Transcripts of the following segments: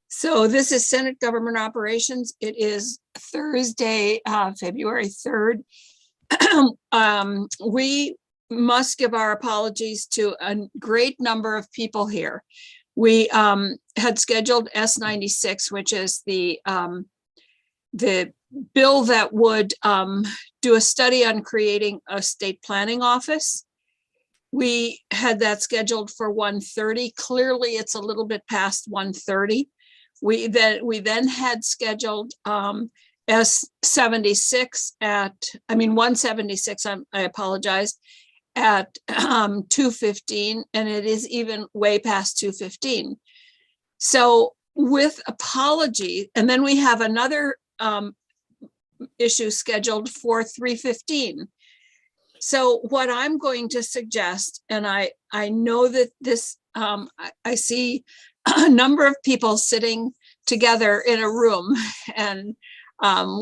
So this is Senate Government Operations. It is Thursday, February 3rd. We must give our apologies to a great number of people here. We had scheduled S96, which is the bill that would do a study on creating a state planning office. We had that scheduled for 1:30. Clearly, it's a little bit past 1:30. We then had scheduled S76 at, 176, I apologize, at 2:15, and it is even way past 2:15. So with apology, and then we have another issue scheduled for 3:15. So what I'm going to suggest, and I know that this, I see a number of people sitting together in a room and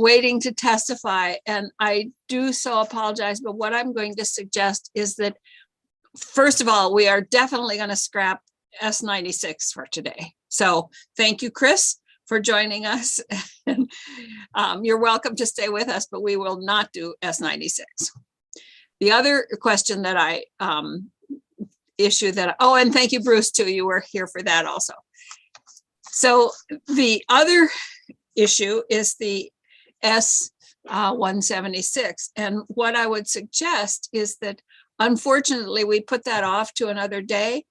waiting to testify, and I do so apologize, but what I'm going to suggest is that, first of all, we are definitely going to scrap S96 for today. So thank you, Chris, for joining us. And, you're welcome to stay with us, but we will not do S96. The other question that and thank you, Bruce, too. You were here for that also. So the other issue is the S176. And what I would suggest is that, unfortunately, we put that off to another day,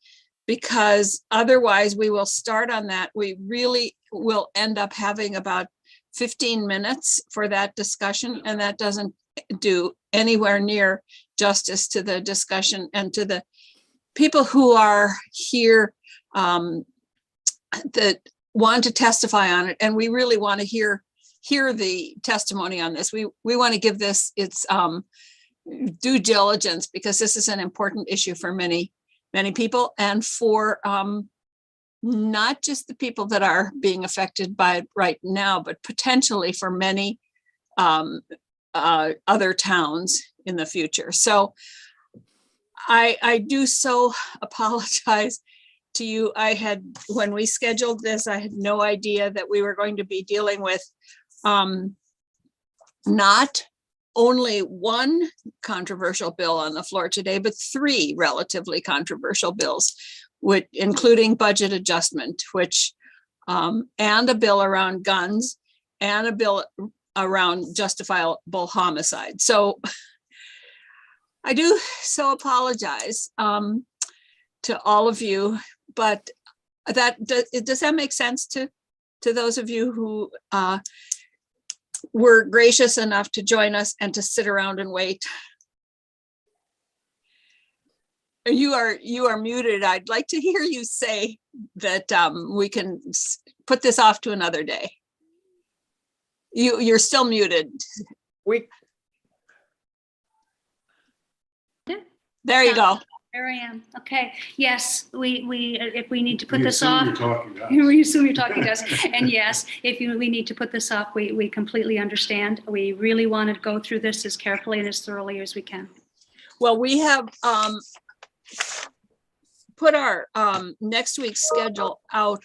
because otherwise we will start on that. We really will end up having about 15 minutes for that discussion, and that doesn't do anywhere near justice to the discussion and to the people who are here that want to testify on it. And we really want to hear the testimony on this. We want to give this its due diligence, because this is an important issue for many people, and for not just the people that are being affected by it right now, but potentially for many other towns in the future. So I do so apologize to you. When we scheduled this, I had no idea that we were going to be dealing with not only one controversial bill on the floor today, but three relatively controversial bills, including budget adjustment, which and a bill around guns, and a bill around justifiable homicide. So I do so apologize to all of you, but does that make sense to those of you who were gracious enough to join us and to sit around and wait? You are muted. I'd like to hear you say that we can put this off to another day. You're still muted. There you go. There I am. Okay. Yes, if we need to put this off. We assume you're talking to us. And yes, we need to put this off, we completely understand. We really want to go through this as carefully and as thoroughly as we can. Well, we have put our next week's schedule out,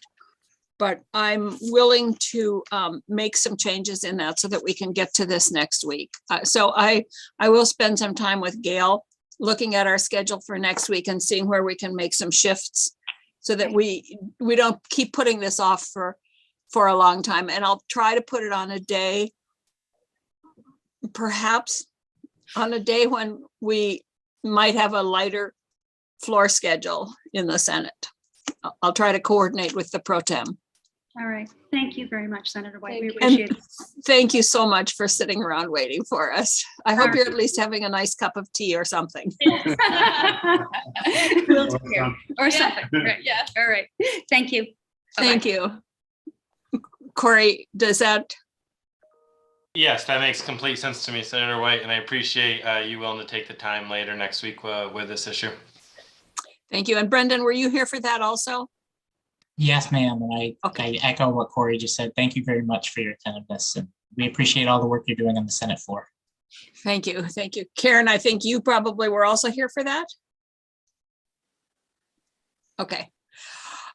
but I'm willing to make some changes in that so that we can get to this next week. So I will spend some time with Gail looking at our schedule for next week and seeing where we can make some shifts so that we don't keep putting this off for a long time. And I'll try to put it on a day, perhaps on a day when we might have a lighter floor schedule in the Senate. I'll try to coordinate with the pro tem. All right. Thank you very much, Senator White. We appreciate it. Thank you so much for sitting around waiting for us. I hope you're at least having a nice cup of tea or something. We'll take care. Or something. Right. Yeah. All right. Thank you. Thank you. Corey, does that? Yes, that makes complete sense to me, Senator White, and I appreciate you willing to take the time later next week with this issue. Thank you. And Brendan, were you here for that also? Yes, ma'am. And I echo what Corey just said. Thank you very much for your attentiveness, and we appreciate all the work you're doing on the Senate floor. Thank you. Thank you. Karen, I think you probably were also here for that. Okay.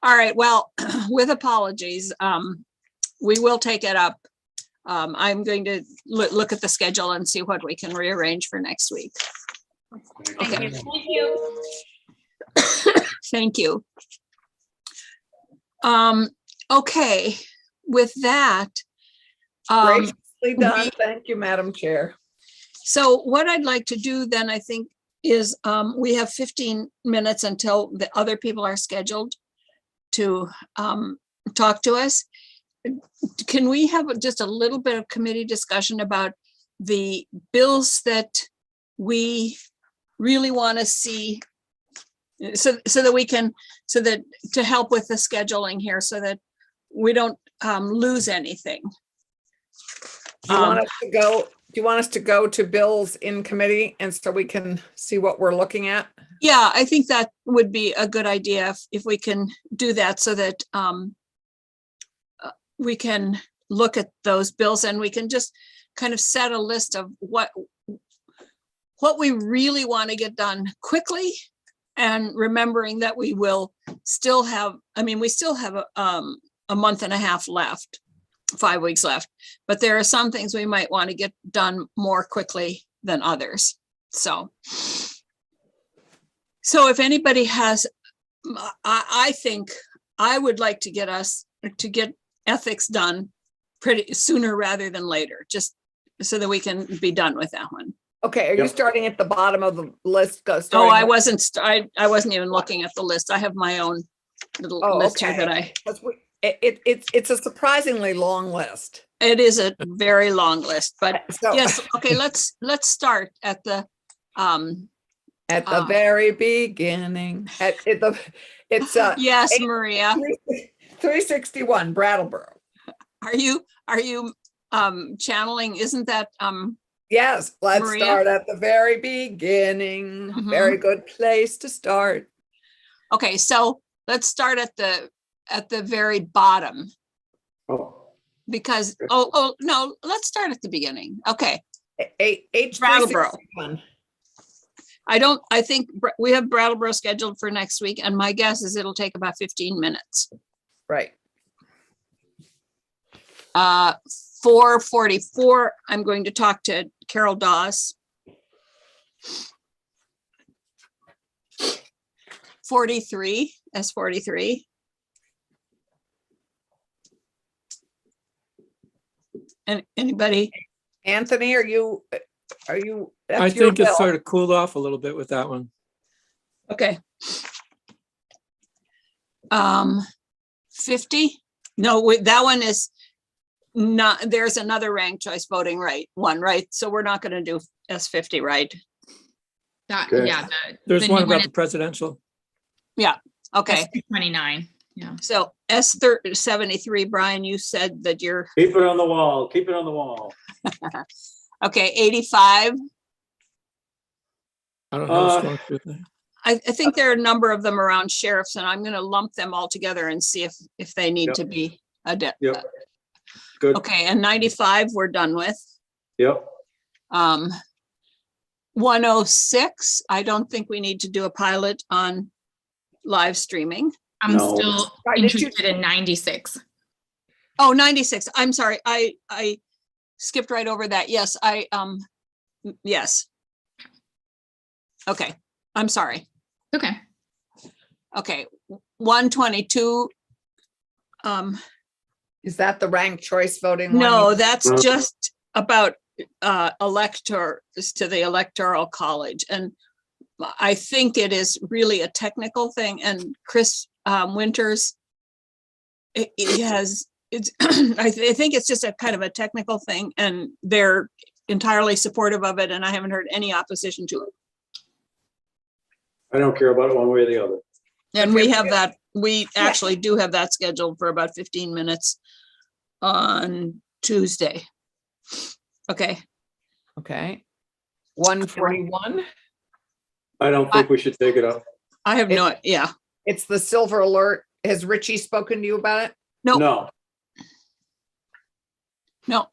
All right, well, with apologies, we will take it up. I'm going to look at the schedule and see what we can rearrange for next week. Thank you. Thank you. Thank you. Okay, with that. Graciously done. Thank you, Madam Chair. So what I'd like to do then, I think, is we have 15 minutes until the other people are scheduled to talk to us. Can we have just a little bit of committee discussion about the bills that we really want to see, so that we can, to help with the scheduling here, so that we don't lose anything. Do you want us to go? Do you want us to go to bills in committee and so we can see what we're looking at? Yeah, I think that would be a good idea if we can do that, so that we can look at those bills and we can just kind of set a list of what we really want to get done quickly, and remembering that we will still have, I mean, we still have a month and a half left, 5 weeks left, but there are some things we might want to get done more quickly than others. So if anybody has, I think I would like to get ethics done pretty sooner rather than later, just so that we can be done with that one. Okay, are you starting at the bottom of the list? Oh, I wasn't even looking at the list. I have my own little list here that It's a surprisingly long list. it is a very long list, but So, yes, okay, let's start at the very beginning. It's yes, Maria. 361 Brattleboro. Are you channeling, isn't that Yes, let's Maria? start at the very beginning. Mhm. Very good place to start. okay, so let's start at the very bottom, Oh, because no, let's start at the beginning. Okay, Brattleboro. H361. I think we have Brattleboro scheduled for next week, and my guess is it'll take about 15 minutes. Right. 4:44, I'm going to talk to Carol Dawes. 43, S43. And anybody? Anthony, are you, I that's your think it's bill. sort of cooled off a little bit with that one. Okay. 50? No, wait, that one is not, there's another ranked choice voting one, right? So we're not going to do S50, right? That, Okay. yeah. There's the one new about is the presidential. Okay, 29. Yeah. so S73, Brian, you said that you're, keep it on the wall. Keep it on the wall. okay, 85. I don't know. Strong suit there. I think there are a number of them around sheriffs, and I'm going to lump them all together and see if they need Yep. to be Yep. Good. Okay, and 95 we're done with. Yep. 106, I don't think we need to do a pilot on live streaming. I'm No. still Sorry, did you- interested in 96. Oh, 96, I'm sorry, I skipped right over that. Yes, yes. Okay, I'm sorry. Okay. Okay, 122. Is that the ranked choice voting one? No, that's No. just about electors to the Electoral College. And I think it is really a technical thing. And Chris Winters, he has, it's, I think it's just a kind of a technical thing, and they're entirely supportive of it. And I haven't heard any opposition to it. I don't care about it one way or the other. And we have that, we actually do have that scheduled for about 15 minutes on Tuesday. Okay, Okay. 141. I don't think we should take it up. I have no, yeah, It's the silver alert. Has Richie spoken to you about it? Nope. No. no.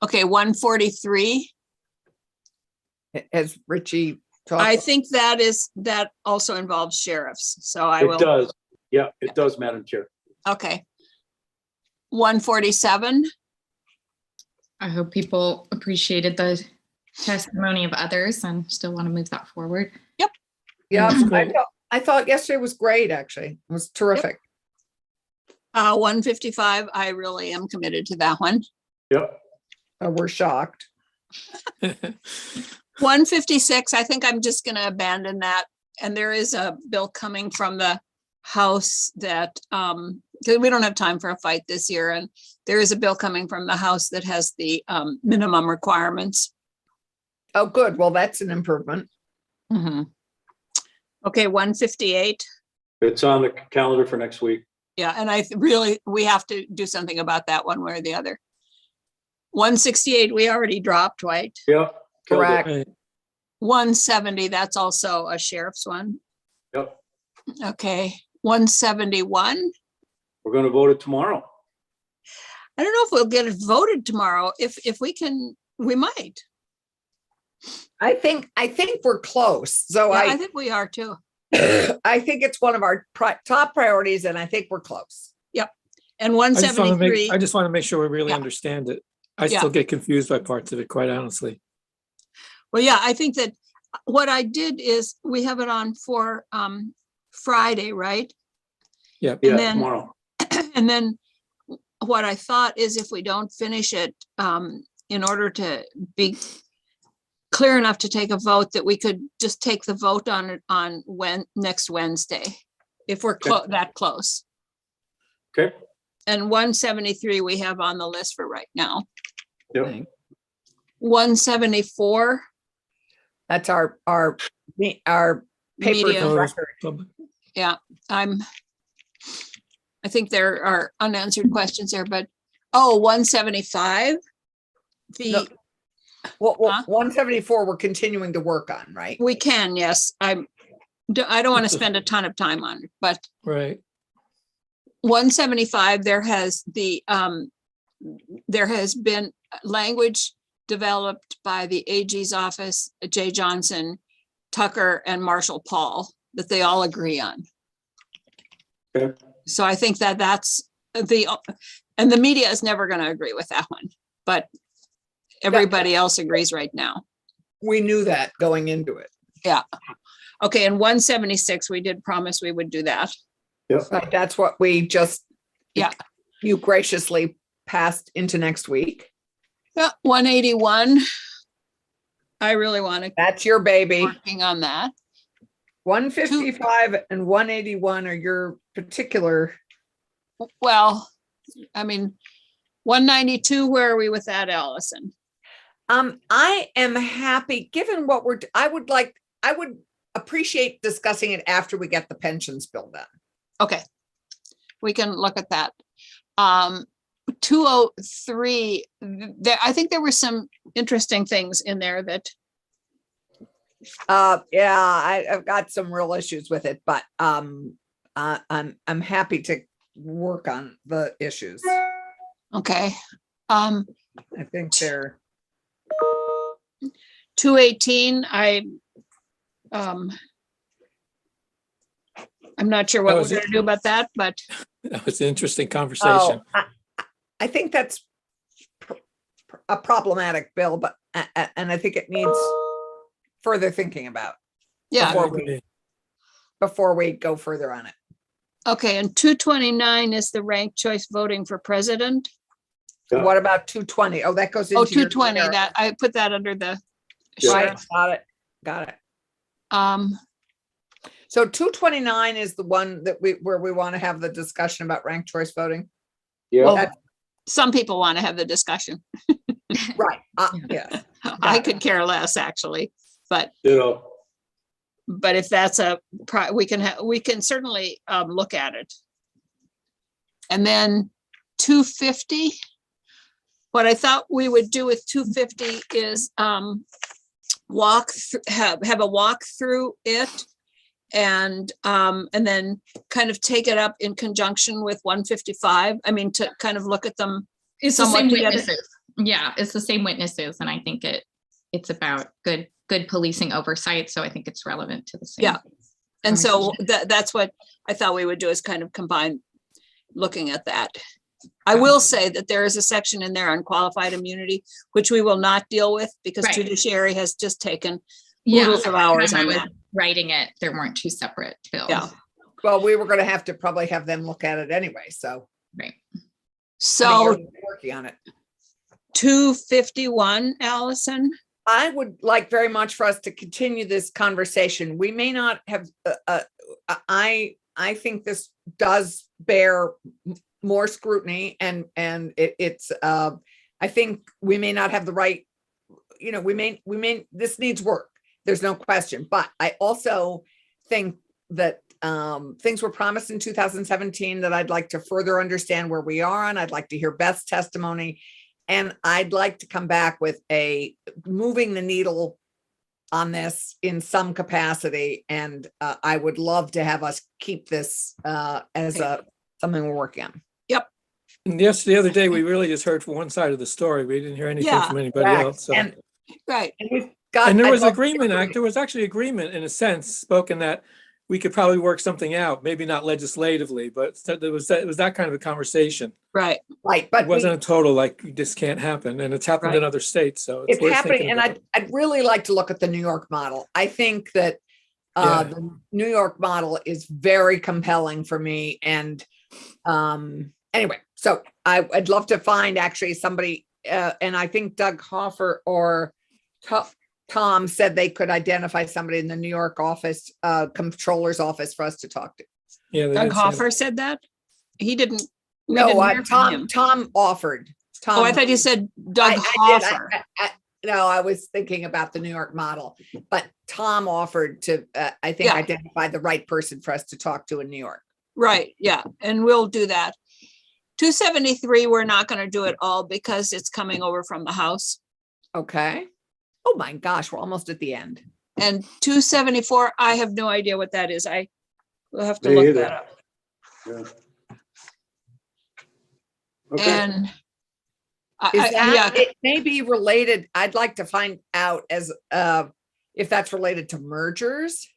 Okay, 143. Has Richie talked? I think that also involves sheriffs, so I It will, does. Yeah, it does, Madam Chair. Okay. 147, I hope people appreciated the testimony of others and still want to move that forward. Yeah, That's great. I thought yesterday was great, actually. It was terrific. 155, I really am committed to that one. Yep. We're shocked. 156, I think I'm just gonna abandon that. And there is a bill coming from the House that, 'cause we don't have time for a fight this year, and there is a bill coming from the House that has the minimum requirements. Oh, good. Well, that's an improvement. Okay, 158. It's on the calendar for next week. Yeah, and we have to do something about that one way or the other. 168, we already dropped, right? Yep. killed it. Correct. Right. 170, that's also a sheriff's one. Yep. Okay, 171. We're going to vote it tomorrow. I don't know if we'll get it voted tomorrow. If we can, we might. I think we're close. So Yeah, I think we are too. I think it's one of our top priorities, and I think we're close. And I just want to 173. I just want to make sure we really Yeah. understand it. I Yeah. still get confused by parts of it, quite honestly. Well, yeah, I think that what I did is we have it on for Friday, right? Yep. Yeah, then- tomorrow. And then what I thought is if we don't finish it, in order to be clear enough to take a vote, that we could just take the vote on it on next Wednesday, if we're that close. Okay. And 173 we have on the list for right now. Yep. 174, That's our paper Media. record. Public- I think there are unanswered questions there, but, 175. No. The, Well, Huh? 174, we're continuing to work on, right? we can, yes, I don't want to spend a ton of time on it, but Right. 175, there has been language developed by the AG's office, Jay Johnson, Tucker, and Marshall Paul, that they all agree on. Okay. So I think that that's and the media is never going to agree with that one, but everybody else agrees right now. We knew that going into it. Okay, and 176, we did promise we would do that. But that's what we just. Yeah. You graciously passed into next week. Yeah, 181. I really want to That's your baby. working on that. 155 and 181 are your particular. Well, I mean, 192, where are we with that, Allison? I am happy, given what I would appreciate discussing it after we get the pensions bill done. Okay, we can look at that. 203, I think there were some interesting things in there that, Yeah, I've got some real issues with it, but I'm happy to work on the issues. okay. I think they're 218, I'm not sure what That we're was gonna do about that, but That was an interesting conversation. I think that's a problematic bill, but and I think it needs further thinking about yeah. before we go further on it. Okay, and 229 is the ranked choice voting for president. Yeah. What about 220? Oh, that goes into. Oh, your 220, sheriff. that, I put that under the Yeah. Right, sheriff. got it. So 229 is the one that where we want to have the discussion about ranked choice voting. Yeah. Well, some people want to have the discussion. Right, yeah. I could care less, actually, but Ditto. if that's we can certainly look at it. And then 250, what I thought we would do with 250 is have a walk through it, and then kind of take it up in conjunction with 155. I mean, to kind of look at them It's the somewhat same together. witnesses. Yeah, it's the same witnesses, and I think it's about good policing oversight. So I think it's relevant to the same. Yeah. And so that's what I thought we would do, is kind of combine looking at that. I will say that there is a section in there on qualified immunity, which we will not deal with because Right. judiciary has just taken Yeah, oodles of hours when I on was that. writing it, there weren't two separate bills. Yeah. Well, we were going to have to probably have them look at it anyway. So Right. I mean, So you're working on it. 251, Allison. I would like very much for us to continue this conversation. We may not have, I think this does bear more scrutiny and it's, I think we may not have the right, this needs work. There's no question. But I also think that things were promised in 2017 that I'd like to further understand where we are on. I'd like to hear Beth's testimony. And I'd like to come back with moving the needle on this in some capacity. And I would love to have us keep this as something we're working on. And yes, the other day, we really just heard from one side of the story. We didn't hear anything Yeah, from anybody Correct. else. So. Right. And we've got, And there I'd was love to agreement, hear- there was actually agreement in a sense spoken that we could probably work something out, maybe not legislatively, but it was that kind of a conversation. Right. Right, It but wasn't a total like this can't happen, and it's happened in other states, so it's worth happening. thinking And about. I'd really like to look at the New York model. I think that Yeah. the New York model is very compelling for me. And anyway, so I'd love to find actually somebody, and I think Doug Hoffer or Tom said they could identify somebody in the New York office, comptroller's office for us to talk to. Yeah, they Doug did say Hoffer said that? He didn't. we No, didn't hear from him. Tom offered. Oh, I thought you said Doug I did. Hoffer. No, I was thinking about the New York model, but Tom offered to, I think, Yeah. identify the right person for us to talk to in New York. Right, yeah, and we'll do that. 273, we're not gonna do it all because it's coming over from the House. Okay. Oh my gosh, we're almost at the end. And 274, I have no idea what that is. I will have to Me look either. that up. Yeah. Okay, And Is that, yeah, it may be related, I'd like to find out as, if that's related to mergers.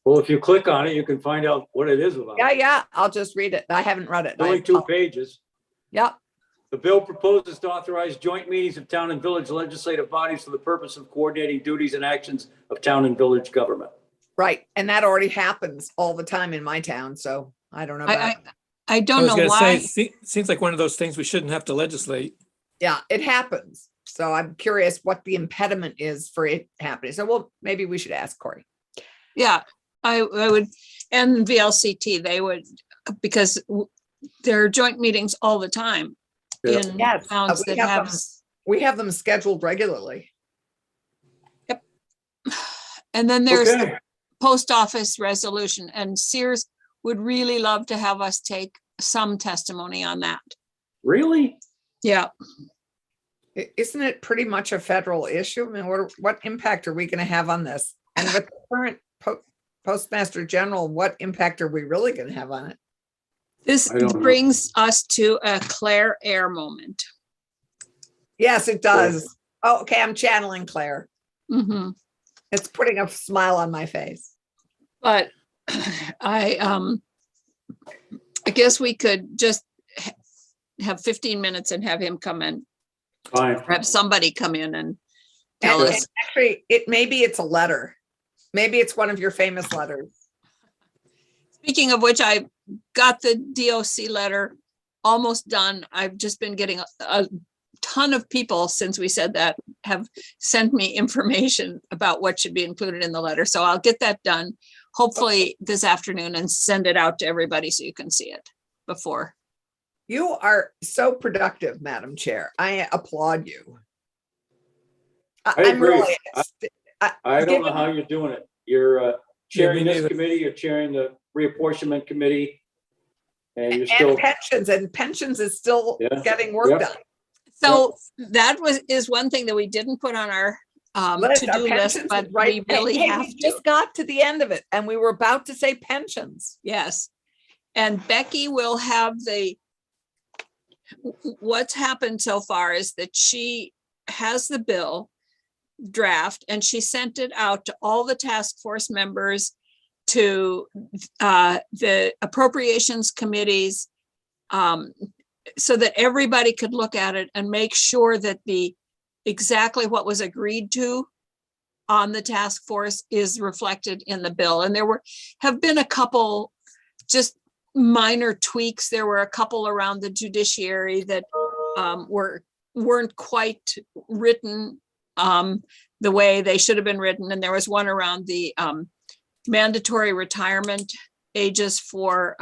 well, if you click on it, you can find out what it is about. Yeah, I'll just read it. I haven't read it. Only 2 pages. Yep, The bill proposes to authorize joint meetings of town and village legislative bodies for the purpose of coordinating duties and actions of town and village government. right. And that already happens all the time in my town, so I don't know about. I I don't was know gonna why. say, seems like one of those things we shouldn't have to legislate. Yeah, it happens. So I'm curious what the impediment is for it happening. So well, maybe we should ask Corey. Yeah, I would, and VLCT, they would, because there are joint meetings all the time Yeah. in Yes, towns we that have have, them. We have them scheduled regularly. and then there's the Okay, post office resolution, and Sears would really love to have us take some testimony on that. really? Yeah, Isn't it pretty much a federal issue? I mean, what impact are we going to have on this? And with the current Postmaster General, what impact are we really going to have on it? this I don't know. brings us to a Claire Air moment. Yes, it does. Oh, okay, I'm channeling Claire. Mhm. It's putting a smile on my face. But I guess we could just have 15 minutes and have him come in, Fine. have somebody come in and tell And us. actually, maybe it's a letter. Maybe it's one of your famous letters. Speaking of which, I got the DOC letter almost done. I've just been getting a ton of people since we said that have sent me information about what should be included in the letter. So I'll get that done, hopefully this afternoon, and send it out to everybody so you can see it before. You are so productive, Madam Chair. I applaud you. I I'm agree. really. I don't know Given- how you're doing it. You're chairing me this neither. committee, you're chairing the reapportionment committee. And you're And still, pensions is still Yeah. getting work Yep. done. So that is one thing that we didn't put on our List, our to-do list, pensions but is right. we really Hey, have we to. just got to the end of it and we were about to say pensions. Yes. And Becky will have what's happened so far is that she has the bill. draft, and she sent it out to all the task force members, to the appropriations committees, so that everybody could look at it and make sure that exactly what was agreed to on the task force is reflected in the bill. And there have been a couple just minor tweaks. There were a couple around the judiciary that weren't quite written the way they should have been written. And there was one around the mandatory retirement ages for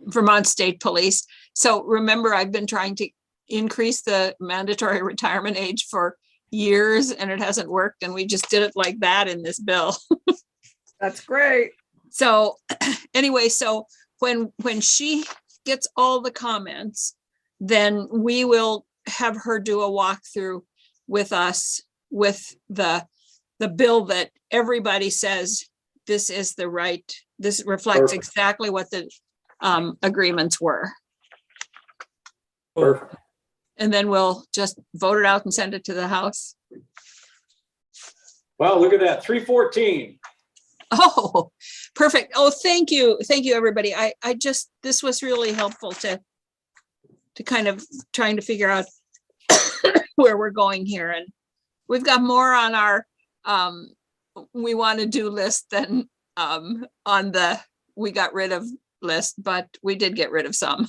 Vermont State Police. So remember, I've been trying to increase the mandatory retirement age for years, and it hasn't worked. And we just did it like that in this bill. That's great. So anyway, so when she gets all the comments, then we will have her do a walkthrough with us with the bill that everybody says this is the right, this reflects Perfect. exactly what the agreements were. Perfect. And then we'll just vote it out and send it to the House. Well, look at that, 314. Oh, perfect. Oh, thank you. Thank you, everybody. I just, this was really helpful to kind of trying to figure out where we're going here. And we've got more on our we want to do list than on the we got rid of list, but we did get rid of some.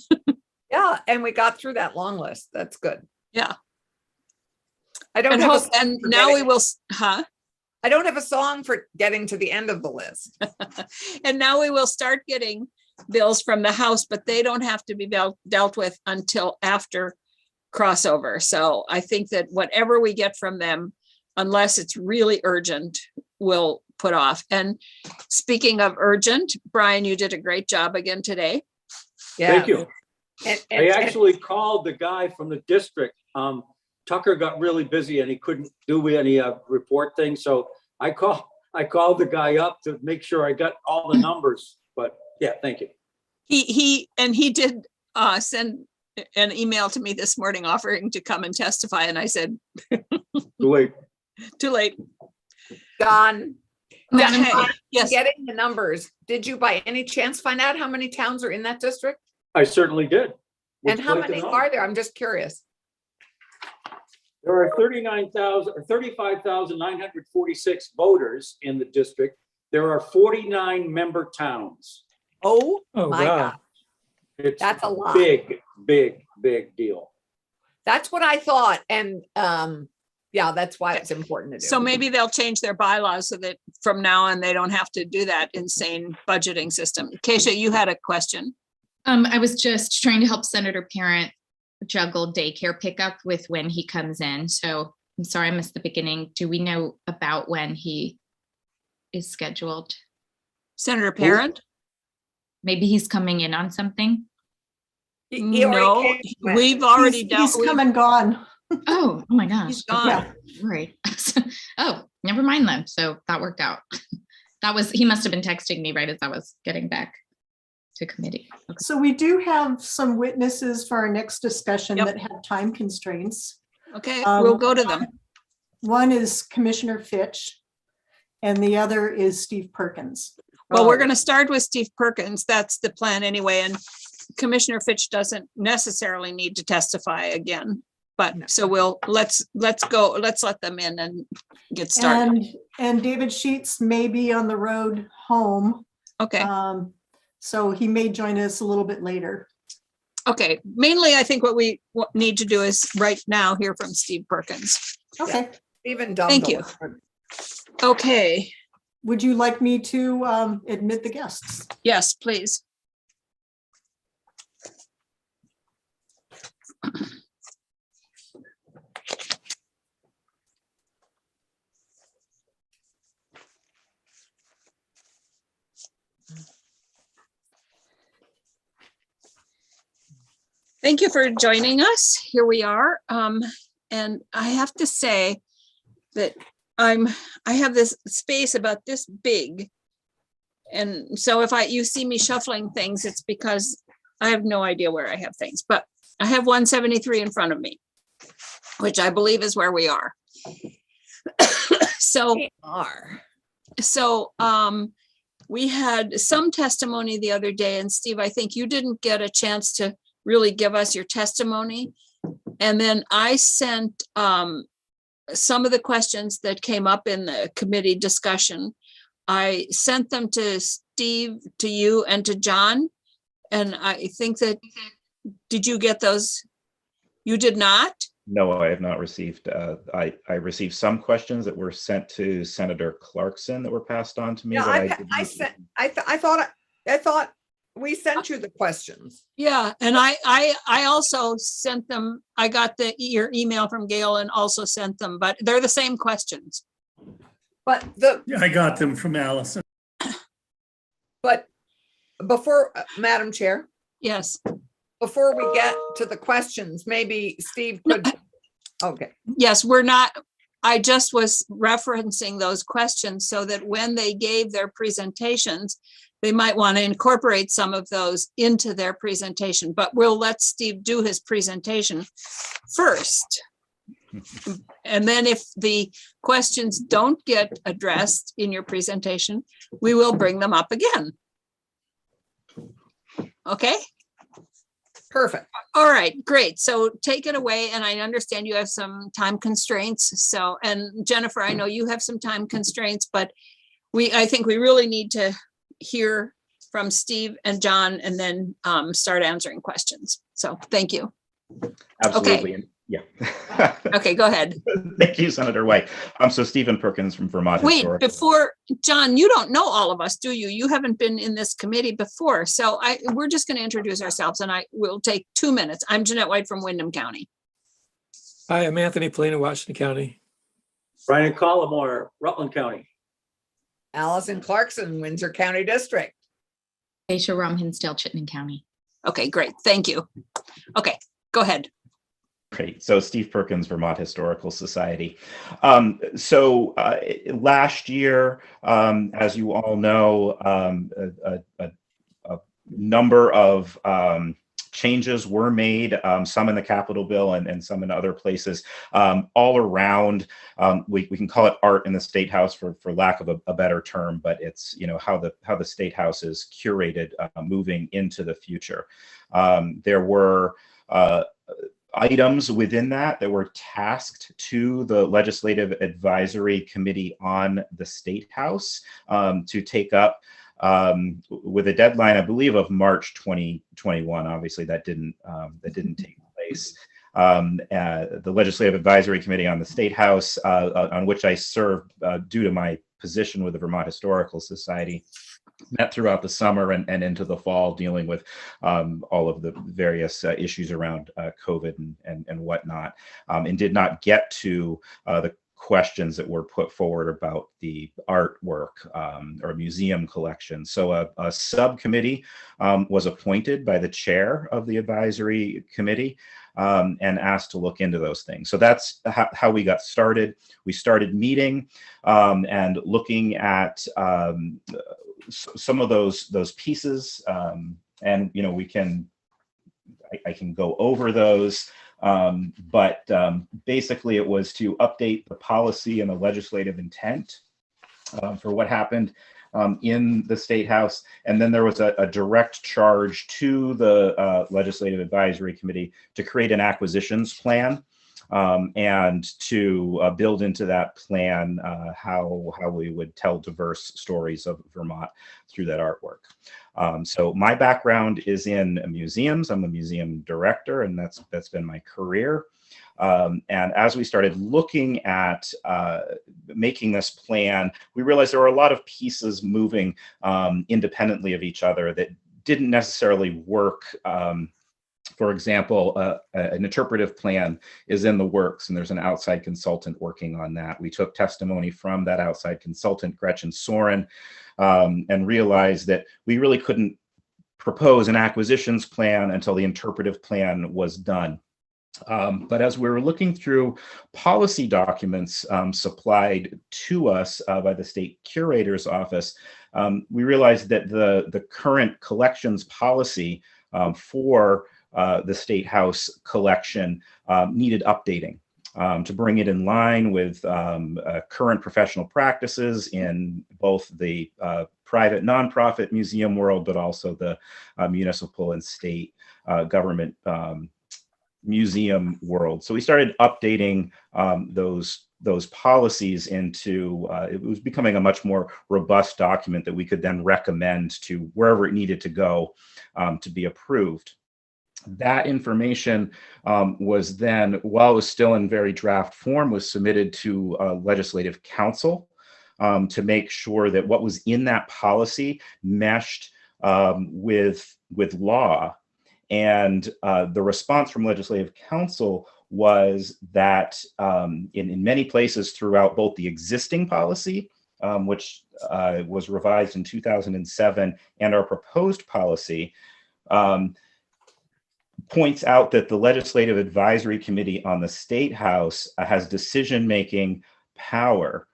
Yeah, and we got through that long list. That's good. Yeah. I don't And have a hope, song and for now we getting- will, huh? I don't have a song for getting to the end of the list. And now we will start getting bills from the House, but they don't have to be dealt with until after crossover. So I think that whatever we get from them, unless it's really urgent, we'll put off. And speaking of urgent, Brian, you did a great job again today. Yeah. Thank you. And- I and- actually called the guy from the district. Tucker got really busy and he couldn't do any report thing. So I called the guy up to make sure I got all the numbers. But yeah, thank you. He did send an email to me this morning offering to come and testify. And I said, Wait, too late. Don, Madam Okay, yes. getting the numbers, did you by any chance find out how many towns are in that district? I certainly did. Would And you how like to many know? are there? I'm just curious. There are 35,946 voters in the district. There are 49 member towns. Oh, Oh, my wow. God. It's That's a lot. big, big, big deal. That's what I thought. And yeah, that's why it's important to do. So maybe they'll change their bylaws so that from now on, they don't have to do that insane budgeting system. Keisha, you had a question. I was just trying to help Senator Parent juggle daycare pickup with when he comes in. So I'm sorry I missed the beginning. Do we know about when he is scheduled? Senator Parent? Maybe he's coming in on something. He already No, came and went. we've already dealt. He's come and gone. Oh my gosh. He's gone. Right. Oh, never mind then. So that worked out. He must have been texting me right as I was getting back to committee. Okay. So we do have some witnesses for our next discussion Yep. that have time constraints. Okay, we'll go to them. One is Commissioner Fitch and the other is Steve Perkins. Well, we're going to start with Steve Perkins. That's the plan anyway. And Commissioner Fitch doesn't necessarily need to testify again. But so let's go, let's let them in and get started. And David Sheets may be on the road home. Okay, So he may join us a little bit later. okay. Mainly, I think what we need to do is right now hear from Steve Perkins. Okay. Even Thank you. Okay, Would you like me to admit the guests? yes, please. Thank you for joining us. Here we are. And I have to say that I have this space about this big. And so if you see me shuffling things, it's because I have no idea where I have things, but I have 173 in front of me. which I believe is where we are. So, We are. we had some testimony the other day, and Steve, I think you didn't get a chance to really give us your testimony. And then I sent some of the questions that came up in the committee discussion. I sent them to Steve, to you, and to John. And I think that, did you get those? You did not? No, I have not received. I received some questions that were sent to Senator Clarkson that were passed on to me. Yeah, that I sent, I thought we sent you the questions. Yeah, and I also sent them, I got your email from Gail and also sent them, but they're the same questions. But Yeah, I got them from Allison. but before, Madam Chair, Yes, before we get to the questions, maybe Steve could, okay. yes, we're not, I just was referencing those questions so that when they gave their presentations, they might want to incorporate some of those into their presentation, but we'll let Steve do his presentation first. And then if the questions don't get addressed in your presentation, we will bring them up again. Okay? Perfect. All right, great. So take it away. And I understand you have some time constraints. So, and Jennifer, I know you have some time constraints, but I think we really need to hear from Steve and John and then start answering questions. So thank you. Absolutely. Okay. Yeah. Okay, go ahead. Thank you, Senator White. So Stephen Perkins from Vermont. Wait, Historical. before, John, you don't know all of us, do you? You haven't been in this committee before. So we're just going to introduce ourselves and I will take 2 minutes. I'm Jeanette White from Windham County. Hi, I'm Anthony Polina, Washington County. Brian Collmore, Rutland County. Allison Clarkson, Windsor County District. Aisha Rum, Hinsdale, Chittenden County. Okay, great. Thank you. Okay, go ahead. Great. So Steve Perkins, Vermont Historical Society. Last year, as you all know, a number of changes were made, some in the Capitol bill and some in other places, all around. We can call it art in the State House for lack of a better term, but it's how the State House is curated moving into the future. There were items within that were tasked to the Legislative Advisory Committee on the State House to take up with a deadline, I believe, of March 2021. Obviously, that didn't take place. The Legislative Advisory Committee on the State House, on which I serve due to my position with the Vermont Historical Society, met throughout the summer and into the fall, dealing with all of the various issues around COVID and whatnot, and did not get to the questions that were put forward about the artwork or museum collection. So a subcommittee was appointed by the chair of the advisory committee and asked to look into those things. So that's how we got started. We started meeting and looking at some of those pieces, and I can go over those, but basically it was to update the policy and the legislative intent for what happened in the State House. And then there was a direct charge to the Legislative Advisory Committee to create an acquisitions plan and to build into that plan how we would tell diverse stories of Vermont through that artwork. So my background is in museums. I'm a museum director, and that's been my career. And as we started looking at making this plan, we realized there were a lot of pieces moving independently of each other that didn't necessarily work. For example, an interpretive plan is in the works, and there's an outside consultant working on that. We took testimony from that outside consultant, Gretchen Soren, and realized that we really couldn't propose an acquisitions plan until the interpretive plan was done. But as we were looking through policy documents supplied to us by the state curator's office, we realized that the current collections policy for the State House collection needed updating. to bring it in line with current professional practices in both the private nonprofit museum world, but also the municipal and state government museum world. So we started updating those policies into, it was becoming a much more robust document that we could then recommend to wherever it needed to go to be approved. That information was then, while it was still in very draft form, was submitted to Legislative Council to make sure that what was in that policy meshed with law. And the response from Legislative Council was that in many places throughout both the existing policy, which was revised in 2007, and our proposed policy, points out that the Legislative Advisory Committee on the State House has decision-making power,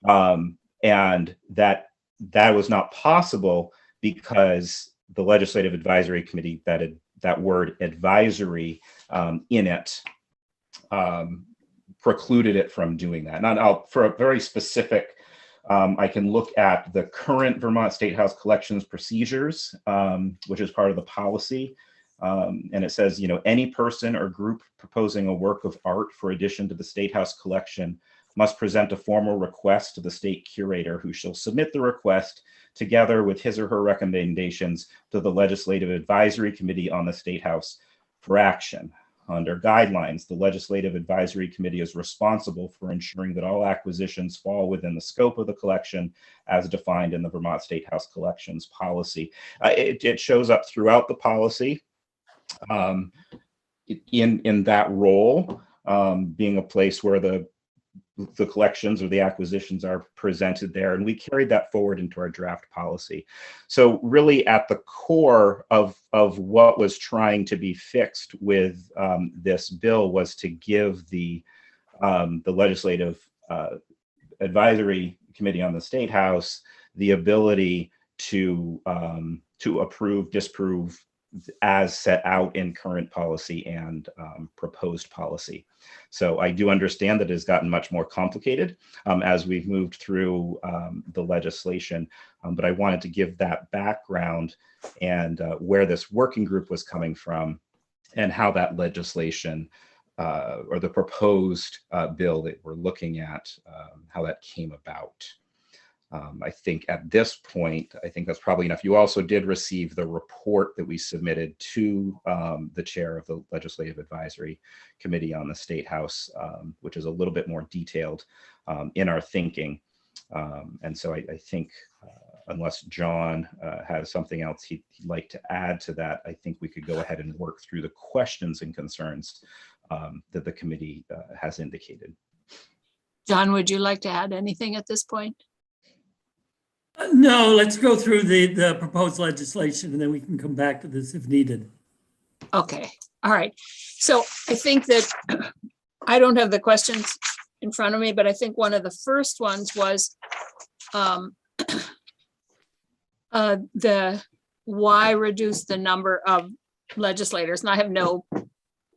and that was not possible because the Legislative Advisory Committee, that word advisory in it, precluded it from doing that. And for a very specific, I can look at the current Vermont State House collections procedures, which is part of the policy. And it says, any person or group proposing a work of art for addition to the State House collection must present a formal request to the state curator, who shall submit the request together with his or her recommendations to the Legislative Advisory Committee on the State House for action. Under guidelines, the Legislative Advisory Committee is responsible for ensuring that all acquisitions fall within the scope of the collection as defined in the Vermont State House Collections Policy. It shows up throughout the policy. In that role, being a place where the collections or the acquisitions are presented there, and we carried that forward into our draft policy. So really at the core of what was trying to be fixed with this bill was to give the Legislative Advisory Committee on the State House the ability to approve, disapprove, as set out in current policy and proposed policy. So I do understand that it has gotten much more complicated as we've moved through the legislation, but I wanted to give that background and where this working group was coming from and how that legislation or the proposed bill that we're looking at, how that came about. I think at this point, I think that's probably enough. You also did receive the report that we submitted to the chair of the Legislative Advisory Committee on the State House, which is a little bit more detailed in our thinking. And so I think unless John has something else he'd like to add to that, I think we could go ahead and work through the questions and concerns that the committee has indicated. John, would you like to add anything at this point? No, let's go through the proposed legislation and then we can come back to this if needed. Okay, all right. So I think that I don't have the questions in front of me, but I think one of the first ones was the why reduce the number of legislators? And I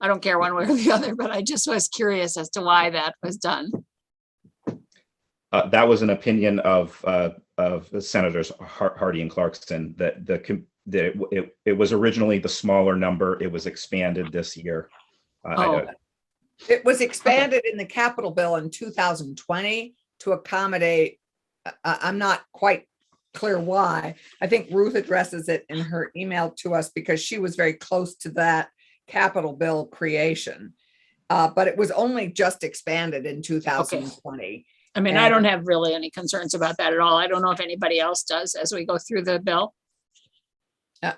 don't care one way or the other, but I just was curious as to why that was done. That was an opinion of Senators Hardy and Clarkson that it was originally the smaller number. It was expanded this year. It was expanded in the Capitol bill in 2020 to accommodate, I'm not quite clear why. I think Ruth addresses it in her email to us because she was very close to that Capitol bill creation. But it was only just expanded in 2020. Okay. I mean, I don't have really any concerns about that at all. I don't know if anybody else does as we go through the bill.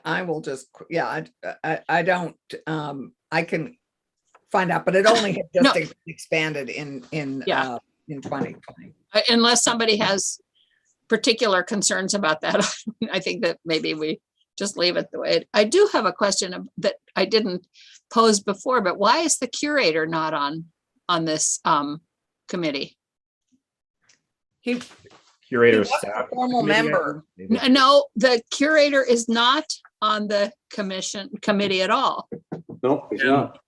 I will just, I don't, I can find out, but it only had just expanded in 2020. Unless somebody has particular concerns about that, I think that maybe we just leave it the way it. I do have a question that I didn't pose before, but why is the curator not on this committee? Curator was staff a formal member. No, the curator is not on the committee at all. No, he's not.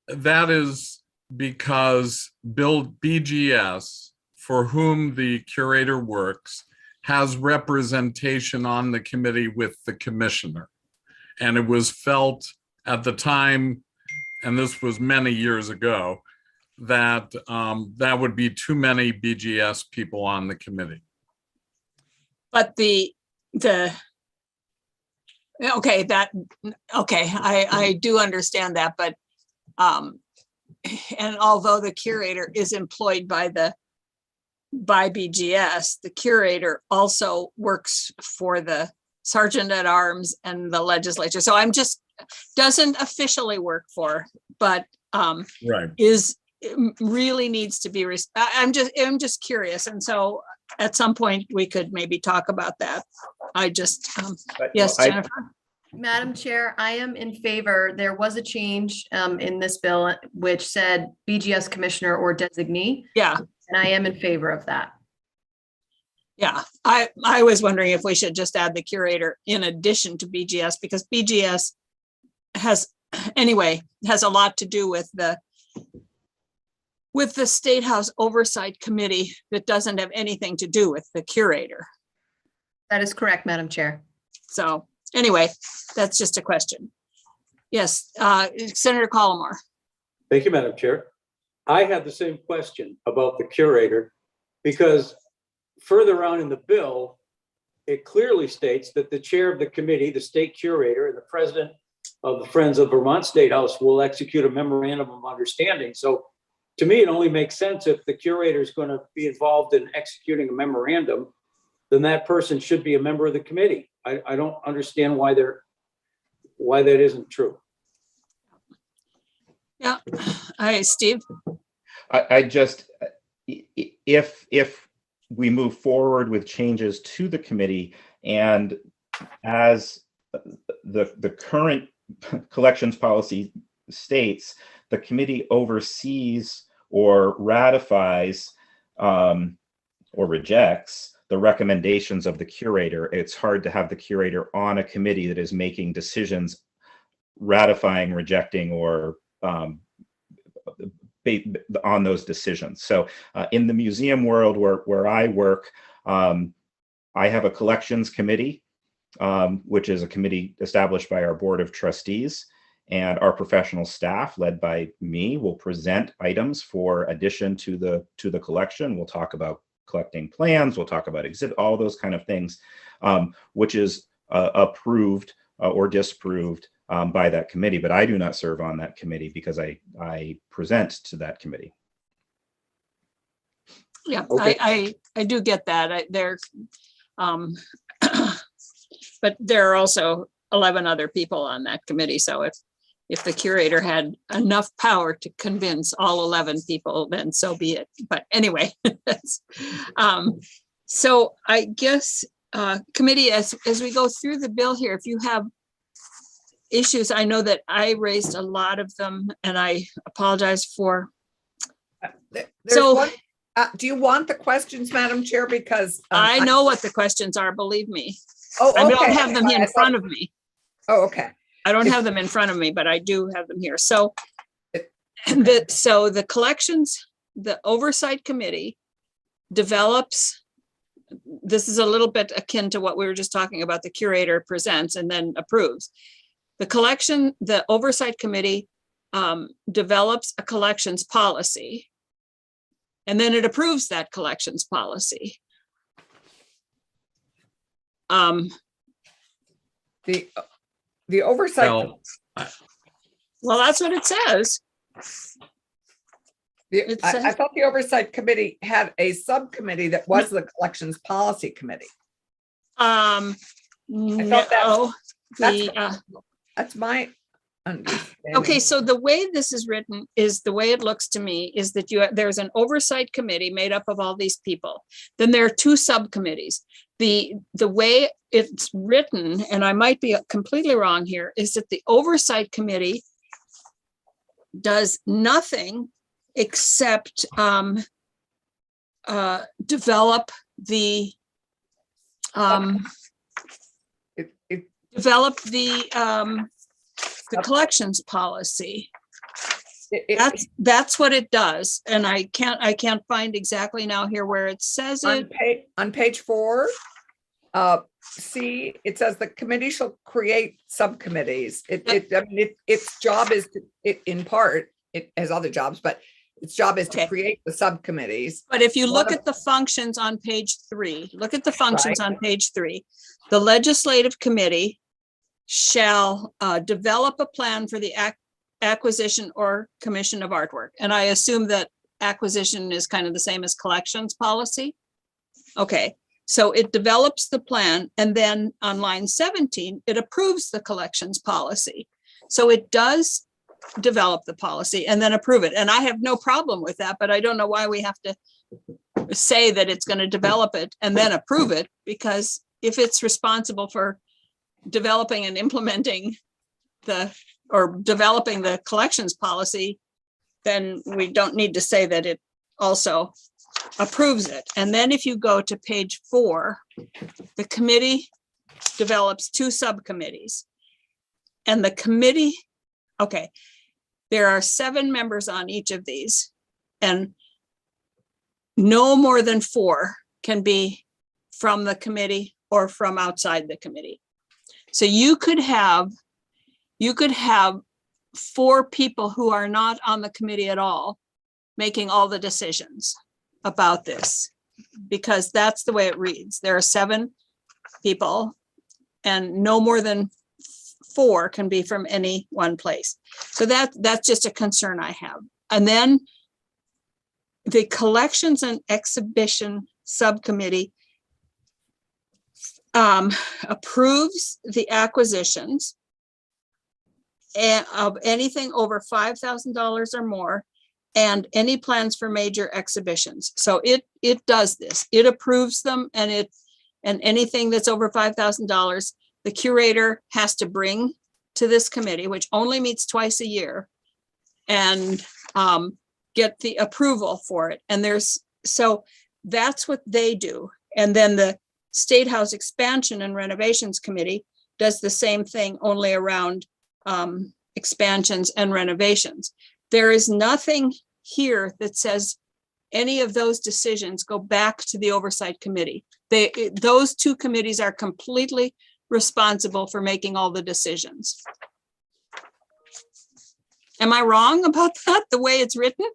That is because BGS, for whom the curator works, has representation on the committee with the commissioner. And it was felt at the time, and this was many years ago, that that would be too many BGS people on the committee. But I do understand that, but and although the curator is employed by BGS, the curator also works for the sergeant at arms and the legislature. So doesn't officially work for, but Right. really needs to be, I'm just curious. And so at some point we could maybe talk about that. Yes, Jennifer. Madam Chair, I am in favor. There was a change in this bill which said BGS commissioner or designee. Yeah. And I am in favor of that. Yeah, I was wondering if we should just add the curator in addition to BGS, because BGS has a lot to do with the State House Oversight Committee that doesn't have anything to do with the curator. That is correct, Madam Chair. So anyway, that's just a question. Yes, Senator Collimore. Thank you, Madam Chair. I had the same question about the curator, because further on in the bill, it clearly states that the chair of the committee, the state curator, and the president of the Friends of Vermont State House will execute a memorandum of understanding. So to me, it only makes sense if the curator is going to be involved in executing a memorandum, then that person should be a member of the committee. I don't understand why that isn't true. Yeah, Steve. I just, if we move forward with changes to the committee, and as the current collections policy states, the committee oversees or ratifies or rejects the recommendations of the curator. It's hard to have the curator on a committee that is making decisions, ratifying, rejecting, or on those decisions. So in the museum world where I work, I have a collections committee, which is a committee established by our board of trustees, and our professional staff led by me will present items for addition to the collection. We'll talk about collecting plans, we'll talk about exhibit, all those kind of things, which is approved or disapproved by that committee. But I do not serve on that committee because I present to that committee. Yeah, Okay. I do get that. But there are also 11 other people on that committee. So if the curator had enough power to convince all 11 people, then so be it. But anyway, so I guess committee, as we go through the bill here, if you have issues, I know that I raised a lot of them, and I apologize for. Do you want the questions, Madam Chair? Because I know what the questions are, believe me. Oh, okay. I don't have them in front of me. Oh, okay. I don't have them in front of me, but I do have them here. So the collections, the Oversight Committee develops, this is a little bit akin to what we were just talking about, the curator presents and then approves. The Oversight Committee develops a collections policy, and then it approves that collections policy. The oversight. Well, that's what it says. I thought the Oversight Committee had a subcommittee that was the Collections Policy Committee. I thought that's my understanding. Okay, so the way this is written is, the way it looks to me is that there's an Oversight Committee made up of all these people. Then there are two subcommittees. The way it's written, and I might be completely wrong here, is that the Oversight Committee does nothing except develop the collections policy. That's what it does. And I can't find exactly now here where it says it. On page 4, see, it says the committee shall create subcommittees. Its job is in part, it has other jobs, but its job is to create the subcommittees. But if you look at the functions on page 3, on page 3, the legislative committee shall develop a plan for the acquisition or commission of artwork. And I assume that acquisition is kind of the same as collections policy. Okay, so it develops the plan, and then on line 17, it approves the collections policy. So it does develop the policy and then approve it. And I have no problem with that, but I don't know why we have to say that it's going to develop it and then approve it, because if it's responsible for developing and implementing developing the collections policy, then we don't need to say that it also approves it. And then if you go to page 4, the committee develops 2 subcommittees. And the committee, okay, there are 7 members on each of these, and no more than 4 can be from the committee or from outside the committee. So you could have 4 people who are not on the committee at all making all the decisions about this, because that's the way it reads. There are 7 people and no more than 4 can be from any one place. So that's just a concern I have. And then the collections and exhibition subcommittee approves the acquisitions of anything over $5,000 or more, and any plans for major exhibitions. So it does this. It approves them, and anything that's over $5,000, the curator has to bring to this committee, which only meets twice a year, and get the approval for it. And so that's what they do. And then the State House Expansion and Renovations Committee does the same thing, only around expansions and renovations. There is nothing here that says any of those decisions go back to the Oversight Committee. Those 2 committees are completely responsible for making all the decisions. Am I wrong about that, the way it's written?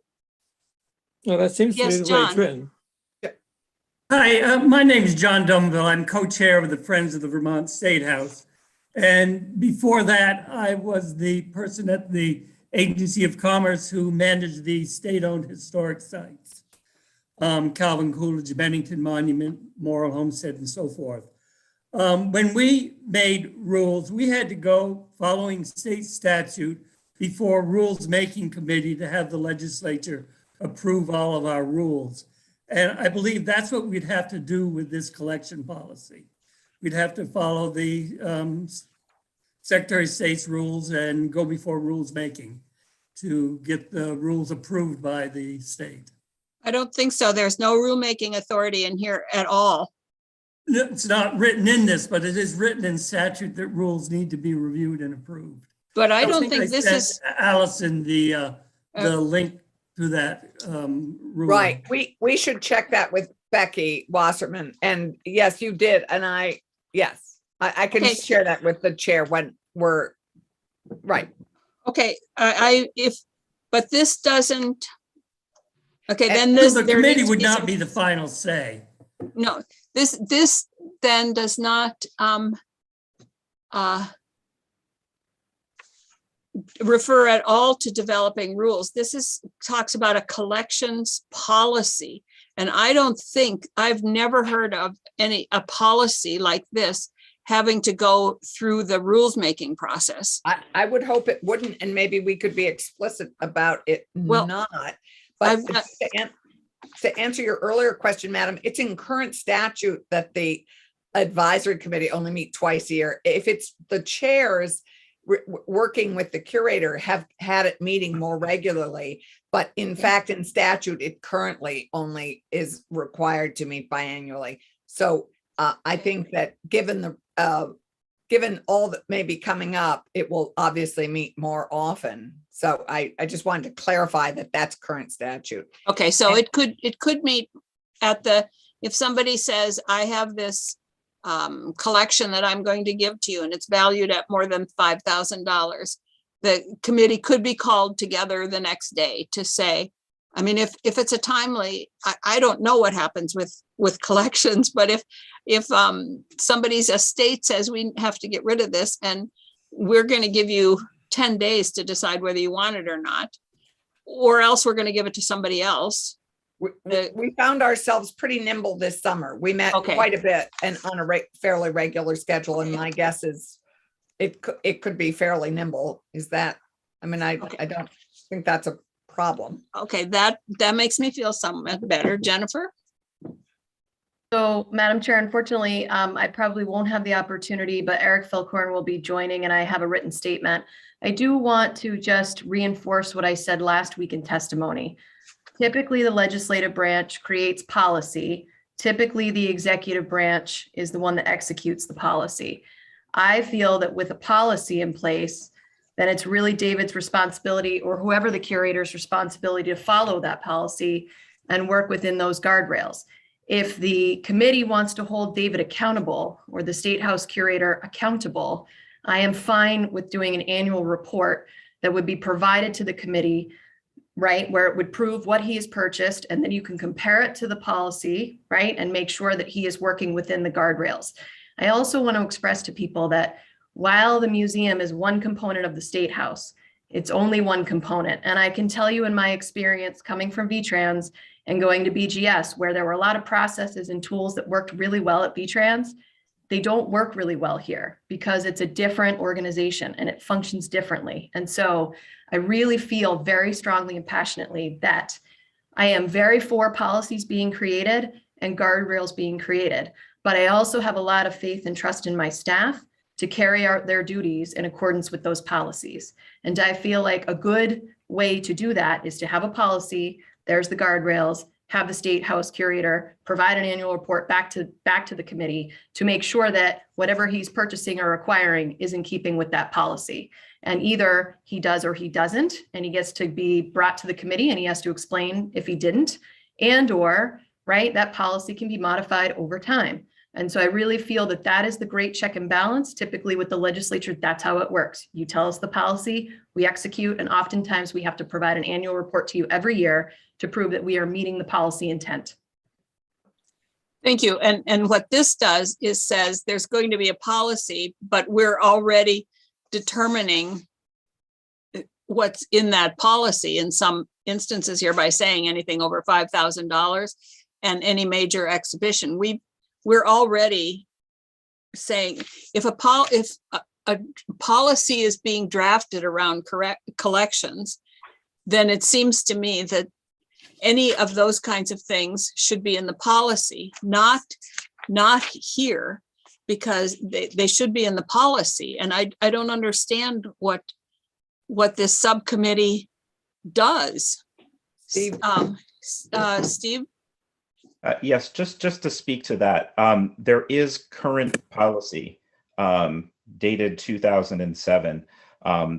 No, that seems to be Yes, the way it's John. written. Hi, my name is John Dumville. I'm co-chair of the Friends of the Vermont State House. And before that, I was the person at the Agency of Commerce who managed the state-owned historic sites. Calvin Coolidge, Bennington Monument, Morrill Homestead, and so forth. When we made rules, we had to go following state statute before Rules Making Committee to have the legislature approve all of our rules. And I believe that's what we'd have to do with this collection policy. We'd have to follow the Secretary of State's rules and go before rules making to get the rules approved by the state. I don't think so. There's no rulemaking authority in here at all. It's not written in this, but it is written in statute that rules need to be reviewed and approved. But I don't think I this sent is, Allison the link to that rule. Right, we should check that with Becky Wasserman, and yes, you did, and I can Okay. share that with the chair when we're, right. okay, but this doesn't, okay, then So this. the there committee needs to would be not some- be the final say. No, this then does not refer at all to developing rules. This talks about a collections policy. And I've never heard of a policy like this having to go through the rules making process. I would hope it wouldn't, and maybe we could be explicit about it Well, not. But I've got- to answer your earlier question, madam, it's in current statute that the advisory committee only meet twice a year. If it's the chairs working with the curator have had it meeting more regularly, but in fact, in statute, it currently only is required to meet biannually. So I think that given the given all that may be coming up, it will obviously meet more often. So I just wanted to clarify that that's current statute. Okay, so And- it could meet at the, if somebody says, I have this collection that I'm going to give to you and it's valued at more than $5,000, the committee could be called together the next day to say, I mean, if it's a timely, I don't know what happens with collections, but if somebody's estate says we have to get rid of this and we're going to give you 10 days to decide whether you want it or not, or else we're going to give it to somebody else. We found ourselves pretty nimble this summer. We met Okay. quite a bit and on a fairly regular schedule. And my guess is it could be fairly nimble. Is that, I mean, I don't think that's a problem. Okay, that makes me feel somewhat better. Jennifer? So, Madam Chair, unfortunately, I probably won't have the opportunity, but Eric Philcorn will be joining and I have a written statement. I do want to just reinforce what I said last week in testimony. Typically, the legislative branch creates policy. Typically, the executive branch is the one that executes the policy. I feel that with a policy in place, then it's really David's responsibility or whoever the curator's responsibility to follow that policy and work within those guardrails. If the committee wants to hold David accountable or the State House curator accountable, I am fine with doing an annual report that would be provided to the committee, right, where it would prove what he has purchased, and then you can compare it to the policy, right, and make sure that he is working within the guardrails. I also want to express to people that while the museum is one component of the State House, it's only one component. And I can tell you in my experience coming from VTrans and going to BGS, where there were a lot of processes and tools that worked really well at VTrans, they don't work really well here because it's a different organization and it functions differently. And so I really feel very strongly and passionately that I am very for policies being created and guardrails being created, but I also have a lot of faith and trust in my staff to carry out their duties in accordance with those policies. And I feel like a good way to do that is to have a policy, there's the guardrails, have the State House curator provide an annual report back to the committee to make sure that whatever he's purchasing or acquiring is in keeping with that policy. And either he does or he doesn't, and he gets to be brought to the committee and he has to explain if he didn't, and or, right, that policy can be modified over time. And so I really feel that that is the great check and balance. Typically with the legislature, that's how it works. You tell us the policy, we execute, and oftentimes we have to provide an annual report to you every year to prove that we are meeting the policy intent. Thank you. And what this does is says there's going to be a policy, but we're already determining what's in that policy in some instances here by saying anything over $5,000 and any major exhibition. We're already saying if a policy is being drafted around collections, then it seems to me that any of those kinds of things should be in the policy, not here, because they should be in the policy. And I don't understand what this subcommittee does. Steve? Steve? Yes, just to speak to that, there is current policy dated 2007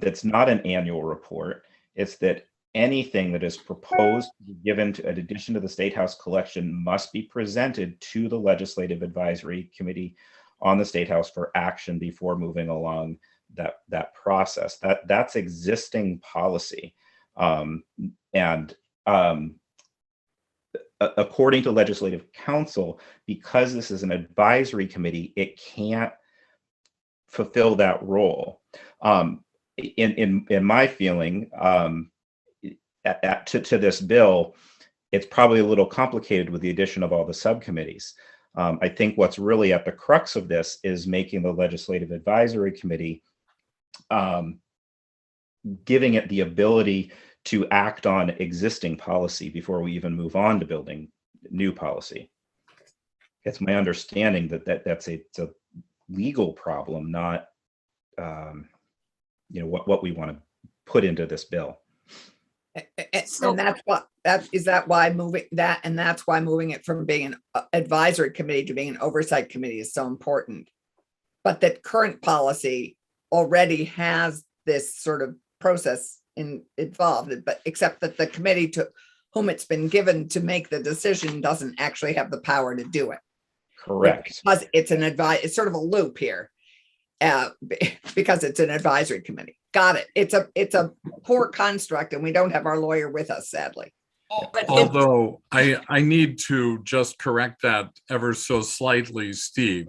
that's not an annual report. It's that anything that is proposed to be given to, in addition to the State House collection, must be presented to the Legislative Advisory Committee on the State House for action before moving along that process. That's existing policy, and according to Legislative Counsel, because this is an advisory committee, it can't fulfill that role. In my feeling, to this bill, it's probably a little complicated with the addition of all the subcommittees. I think what's really at the crux of this is making the Legislative Advisory Committee, giving it the ability to act on existing policy before we even move on to building new policy. It's my understanding that's a legal problem, not what we want to put into this bill. And that's why moving it from being an advisory committee to being an oversight committee is so important. but that current policy already has this sort of process involved, but except that the committee to whom it's been given to make the decision doesn't actually have the power to do it. Correct. Because it's it's sort of a loop here. Because it's an advisory committee. Got it. It's a poor construct, and we don't have our lawyer with us, sadly. But Although I need to just correct that ever so slightly, Steve.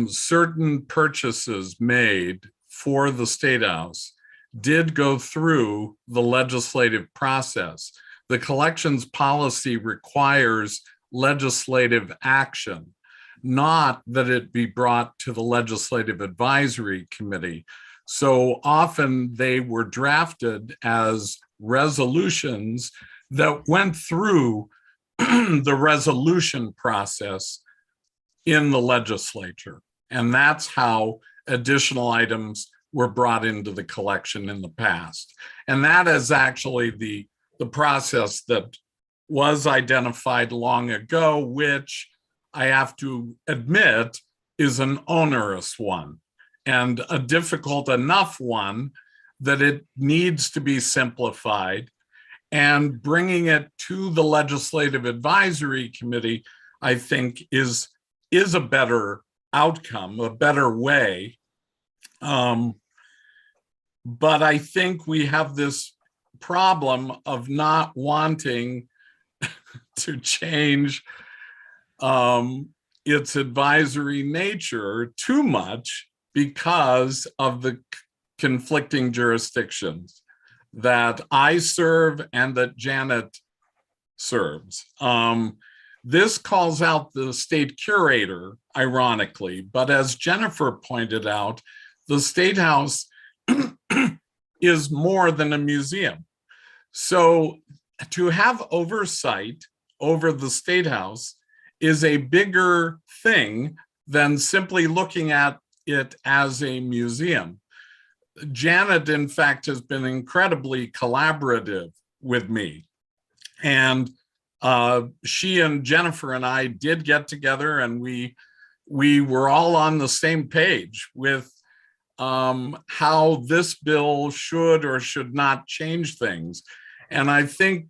Certain purchases made for the State House did go through the legislative process. The collections policy requires legislative action, not that it be brought to the Legislative Advisory Committee. So often they were drafted as resolutions that went through the resolution process in the legislature. And that's how additional items were brought into the collection in the past. And that is actually the process that was identified long ago, which I have to admit is an onerous one and a difficult enough one that it needs to be simplified. And bringing it to the Legislative Advisory Committee, I think, is a better outcome, a better way. But I think we have this problem of not wanting to change its advisory nature too much because of the conflicting jurisdictions that I serve and that Janet serves. This calls out the state curator, ironically, but as Jennifer pointed out, the State House is more than a museum. So to have oversight over the State House is a bigger thing than simply looking at it as a museum. Janet, in fact, has been incredibly collaborative with me. And she and Jennifer and I did get together, and we were all on the same page with how this bill should or should not change things. And I think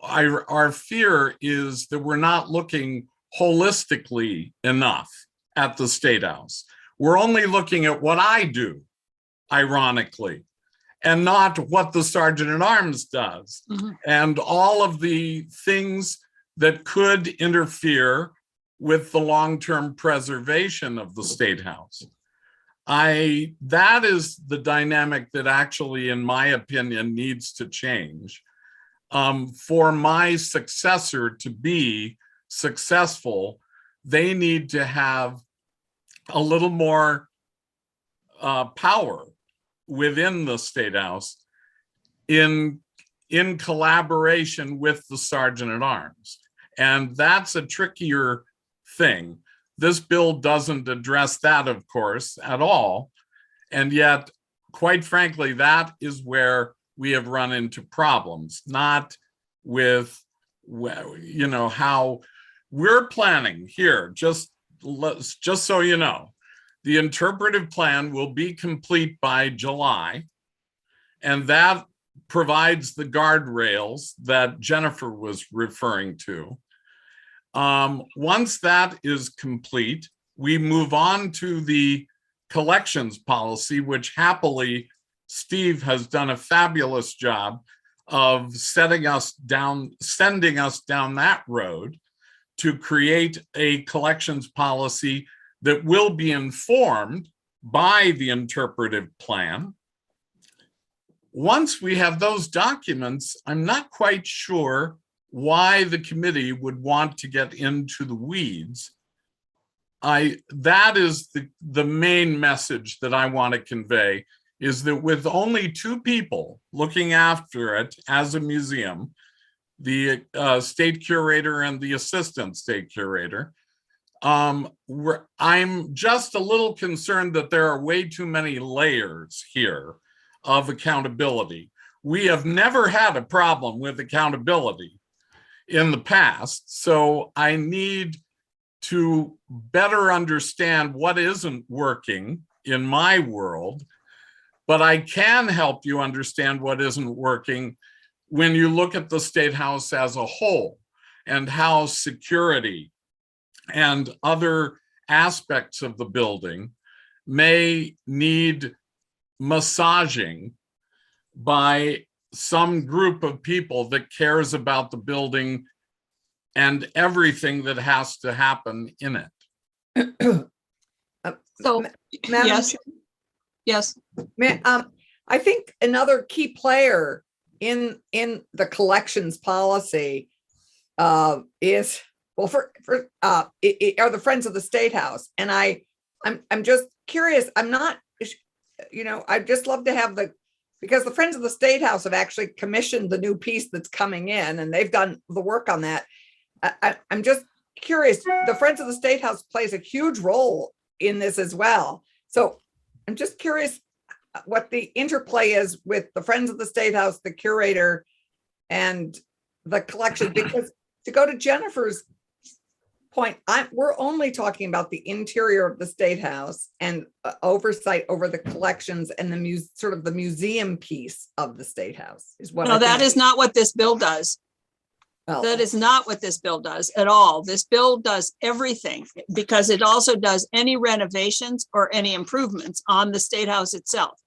our fear is that we're not looking holistically enough at the State House. We're only looking at what I do, ironically, and not what the Sergeant at Arms does. Mm-hmm. And all of the things that could interfere with the long-term preservation of the State House. That is the dynamic that actually, in my opinion, needs to change. For my successor to be successful, they need to have a little more power within the State House in collaboration with the Sergeant at Arms. And that's a trickier thing. This bill doesn't address that, of course, at all. And yet, quite frankly, that is where we have run into problems, not with, how we're planning here, just so you know. The interpretive plan will be complete by July, and that provides the guardrails that Jennifer was referring to. Once that is complete, we move on to the collections policy, which happily Steve has done a fabulous job of sending us down that road to create a collections policy that will be informed by the interpretive plan. Once we have those documents, I'm not quite sure why the committee would want to get into the weeds. That is the main message that I want to convey, is that with only two people looking after it as a museum, the state curator and the assistant state curator, I'm just a little concerned that there are way too many layers here of accountability. We have never had a problem with accountability in the past, so I need to better understand what isn't working in my world, but I can help you understand what isn't working when you look at the State House as a whole and how security and other aspects of the building may need massaging by some group of people that cares about the building and everything that has to happen in it. So, Madam yes, Chair, yes. I think another key player in the collections policy is, well, are the Friends of the State House. And I'm just curious, I'm not, I'd just love to have because the Friends of the State House have actually commissioned the new piece that's coming in, and they've done the work on that. I'm just curious, the Friends of the State House plays a huge role in this as well. So I'm just curious what the interplay is with the Friends of the State House, the curator, and the collection, because to go to Jennifer's point, we're only talking about the interior of the State House and oversight over the collections and the sort of the museum piece of the State House is what. No, that is not what this bill does. Oh. That is not what this bill does at all. This bill does everything because it also does any renovations or any improvements on the State House itself.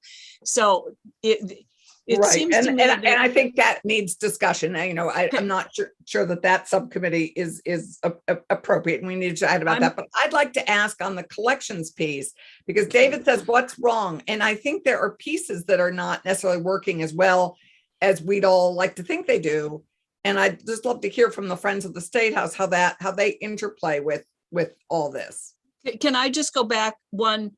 So it Right. seems to And me and I think that needs discussion. I'm not sure that subcommittee is appropriate, and we need to chat about that. But I'd like to ask on the collections piece, because David says what's wrong, and I think there are pieces that are not necessarily working as well as we'd all like to think they do. And I'd just love to hear from the Friends of the State House how they interplay with all this. Can I just go back one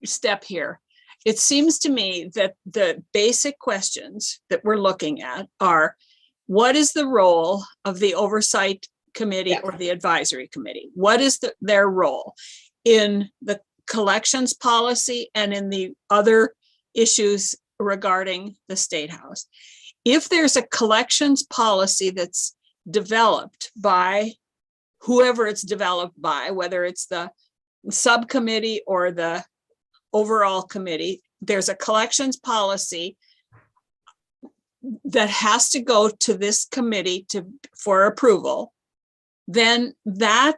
step here? It seems to me that the basic questions that we're looking at are, what is the role of the Oversight Committee or the Advisory Committee? What is their role in the collections policy and in the other issues regarding the State House? If there's a collections policy that's developed by whoever it's developed by, whether it's the subcommittee or the overall committee, there's a collections policy that has to go to this committee for approval, then that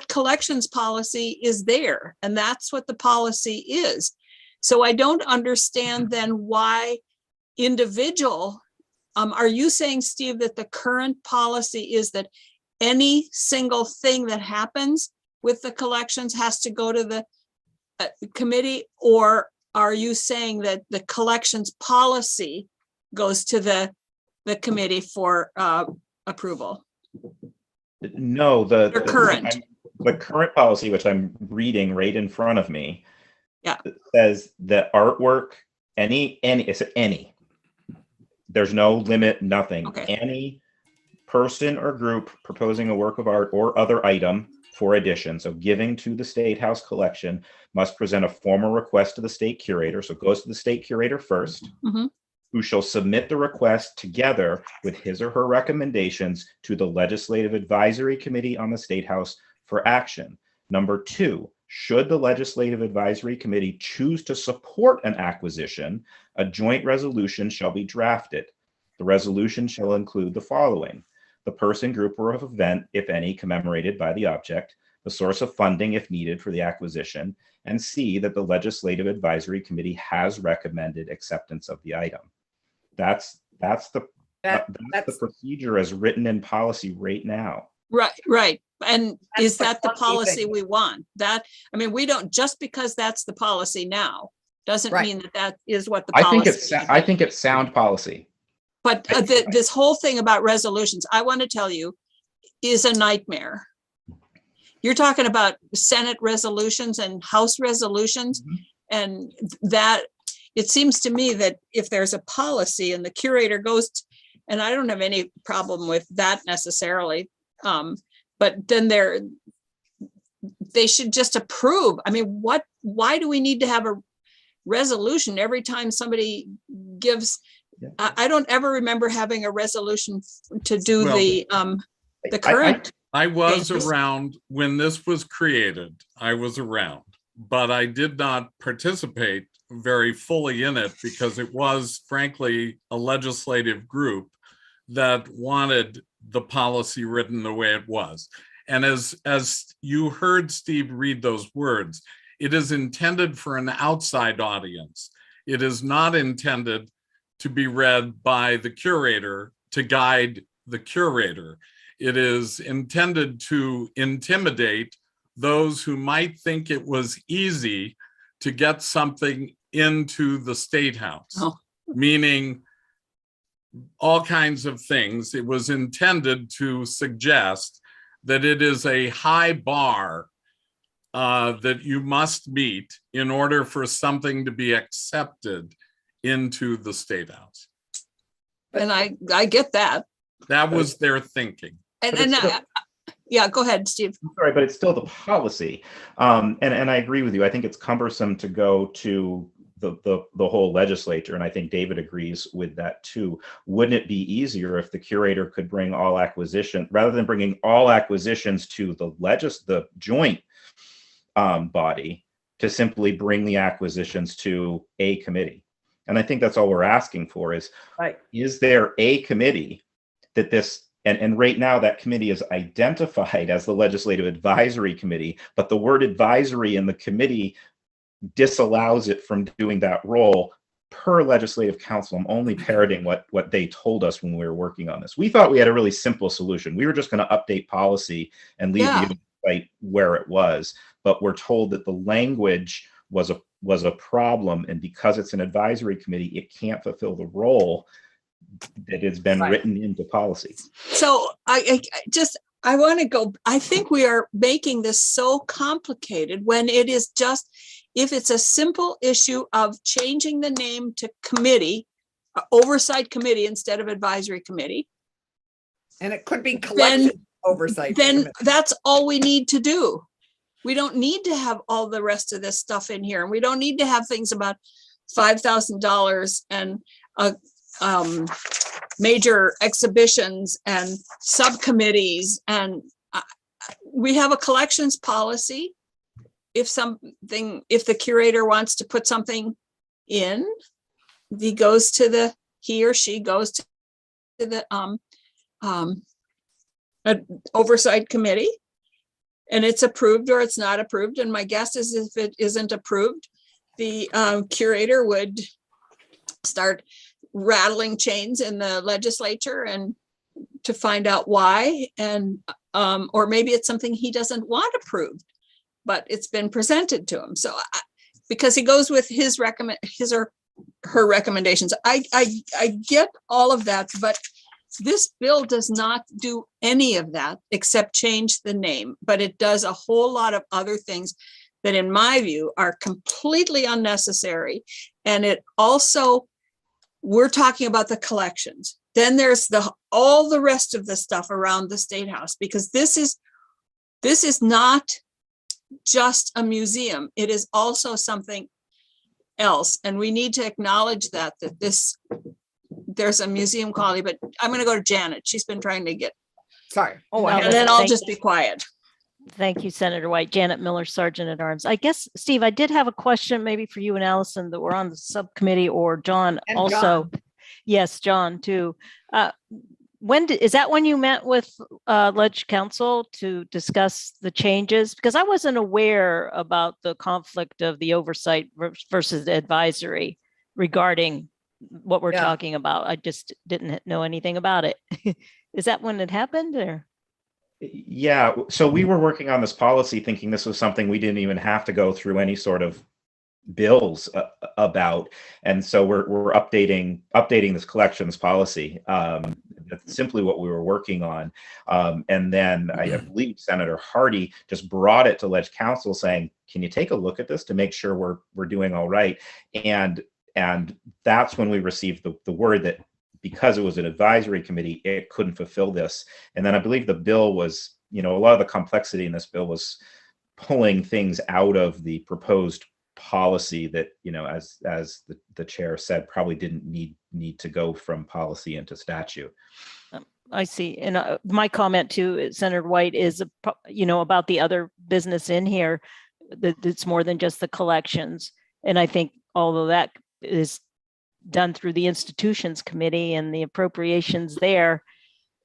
collections policy is there, and that's what the policy is. So I don't understand then why individual, are you saying, Steve, that the current policy is that any single thing that happens with the collections has to go to the committee, or are you saying that the collections policy goes to the committee for approval? No, the current policy, which I'm reading right in front of me, says that artwork, it's any. There's no limit, nothing. Okay. Any person or group proposing a work of art or other item for addition, so giving to the State House collection, must present a formal request to the state curator. So it goes to the state curator first, who shall submit the request together with his or her recommendations to the Legislative Advisory Committee on the State House for action. Number 2, should the Legislative Advisory Committee choose to support an acquisition, a joint resolution shall be drafted. The resolution shall include the following: the person, group, or event, if any, commemorated by the object, the source of funding if needed for the acquisition, and C, that the Legislative Advisory Committee has recommended acceptance of the item. That's the procedure as written in policy right now. Right. And is the that the funky policy thing. we want? We don't, just because that's the policy now, doesn't mean that is what the policy. I think it's sound policy. But this whole thing about resolutions, I want to tell you, is a nightmare. You're talking about Senate resolutions and House resolutions, and that it seems to me that if there's a policy and the curator goes and I don't have any problem with that necessarily, but then they should just approve. Why do we need to have a resolution every time somebody gives? I don't ever remember having a resolution to do the current. I was Thank you. around when this was created. I was around, but I did not participate very fully in it because it was frankly a legislative group that wanted the policy written the way it was. And as you heard Steve read those words, it is intended for an outside audience. It is not intended to be read by the curator to guide the curator. It is intended to intimidate those who might think it was easy to get something into the State House, meaning all kinds of things. It was intended to suggest that it is a high bar that you must meet in order for something to be accepted into the State House. And I get that. That was their thinking. And yeah, go ahead, Steve. I'm sorry, but it's still the policy. And I agree with you. I think it's cumbersome to go to the whole legislature, and I think David agrees with that too. Wouldn't it be easier if the curator could bring all acquisition, rather than bringing all acquisitions to the joint body, to simply bring the acquisitions to a committee? And I think that's all we're asking for is, is there a committee that this, and right now that committee is identified as the Legislative Advisory Committee, but the word advisory in the committee disallows it from doing that role per Legislative Council. I'm only parroting what they told us when we were working on this. We thought we had a really simple solution. We were just going to update policy and leave the site where it was, but we're told that the language was a problem, and because it's an advisory committee, it can't fulfill the role that has been written into policy. So I want to go, I think we are making this so complicated when it is just, if it's a simple issue of changing the name to committee, oversight committee instead of advisory committee. And it could be collection oversight. Then that's all we need to do. We don't need to have all the rest of this stuff in here. And we don't need to have things about $5,000 and major exhibitions and subcommittees. And we have a collections policy. If the curator wants to put something in, he or she goes to the oversight committee, and it's approved or it's not approved. And my guess is if it isn't approved, the curator would start rattling chains in the legislature and to find out why, and or maybe it's something he doesn't want approved, but it's been presented to him. So because he goes with his or her recommendations. I get all of that, but this bill does not do any of that except change the name, but it does a whole lot of other things that in my view are completely unnecessary. And it also, we're talking about the collections. Then there's all the rest of the stuff around the State House, because this is not just a museum. It is also something else. And we need to acknowledge that there's a museum quality, but I'm going to go to Janet. She's been trying to get. Sorry. And then I'll just be quiet. Thank you, Senator White. Janet Miller, Sergeant at Arms. I guess, Steve, I did have a question maybe for you and Allison that were on the subcommittee, or John And also. John. Yes, John too. Is that when you met with Leg Council to discuss the changes? Because I wasn't aware about the conflict of the oversight versus advisory regarding what we're talking about. I just didn't know anything about it. Is that when it happened, or? Yeah, so we were working on this policy thinking this was something we didn't even have to go through any sort of bills about. And so we're updating this collections policy. That's simply what we were working on. And then I believe Senator Hardy just brought it to Leg Council saying, can you take a look at this to make sure we're doing all right? And that's when we received the word that because it was an advisory committee, it couldn't fulfill this. And then I believe the bill was, a lot of the complexity in this bill was pulling things out of the proposed policy that, as the chair said, probably didn't need to go from policy into statute. I see. And my comment to Senator White is, about the other business in here, that it's more than just the collections. And I think although that is done through the institutions committee and the appropriations there,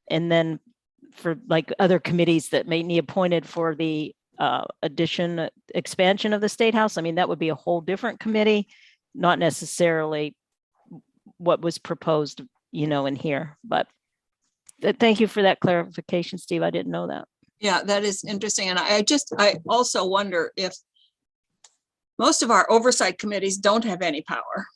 and then for like other committees that may need appointed for the expansion of the State House, I mean, that would be a whole different committee, not necessarily what was proposed, in here. But thank you for that clarification, Steve. I didn't know that. Yeah, that is interesting. And I also wonder if most of our oversight committees don't have any power.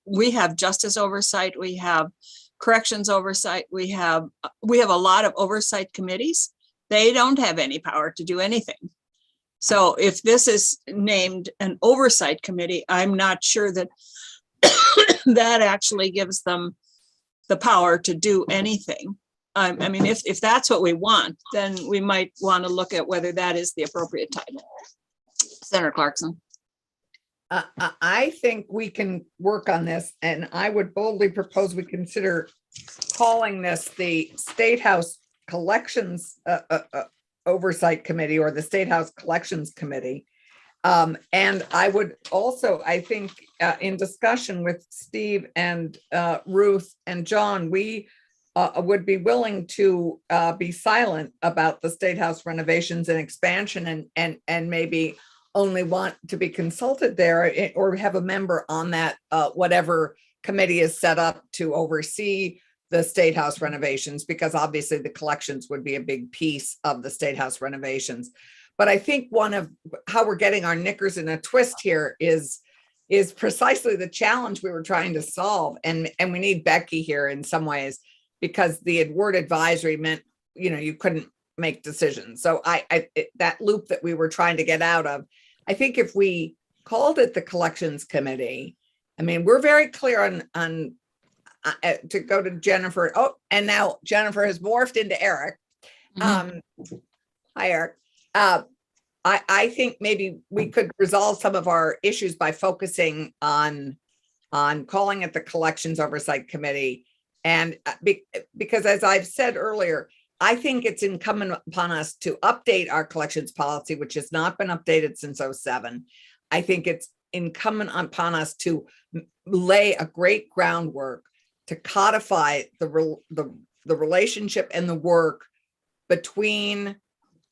We have justice oversight, we have corrections oversight, we have a lot of oversight committees. They don't have any power to do anything. So if this is named an oversight committee, I'm not sure that that actually gives them the power to do anything. I mean, if that's what we want, then we might want to look at whether that is the appropriate title. Senator Clarkson. I think we can work on this, and I would boldly propose we consider calling this the State House Collections Oversight Committee, or the State House Collections Committee. And I would also, I think, in discussion with Steve and Ruth and John, we would be willing to be silent about the State House renovations and expansion, and maybe only want to be consulted there, or have a member on that, whatever committee is set up to oversee the State House renovations, because obviously the collections would be a big piece of the State House renovations. But I think one of how we're getting our knickers in a twist here is precisely the challenge we were trying to solve. And we need Becky here in some ways, because the word advisory meant, you couldn't make decisions. So that loop that we were trying to get out of, I think if we called it the Collections Committee, I mean, we're very clear on to go to Jennifer. Oh, and now Jennifer has morphed into Eric. Hi, Eric. I think maybe we could resolve some of our issues by focusing on calling it the Collections Oversight Committee. And because, as I've said earlier, I think it's incumbent upon us to update our collections policy, which has not been updated since 2007. I think it's incumbent upon us to lay a great groundwork to codify the relationship and the work between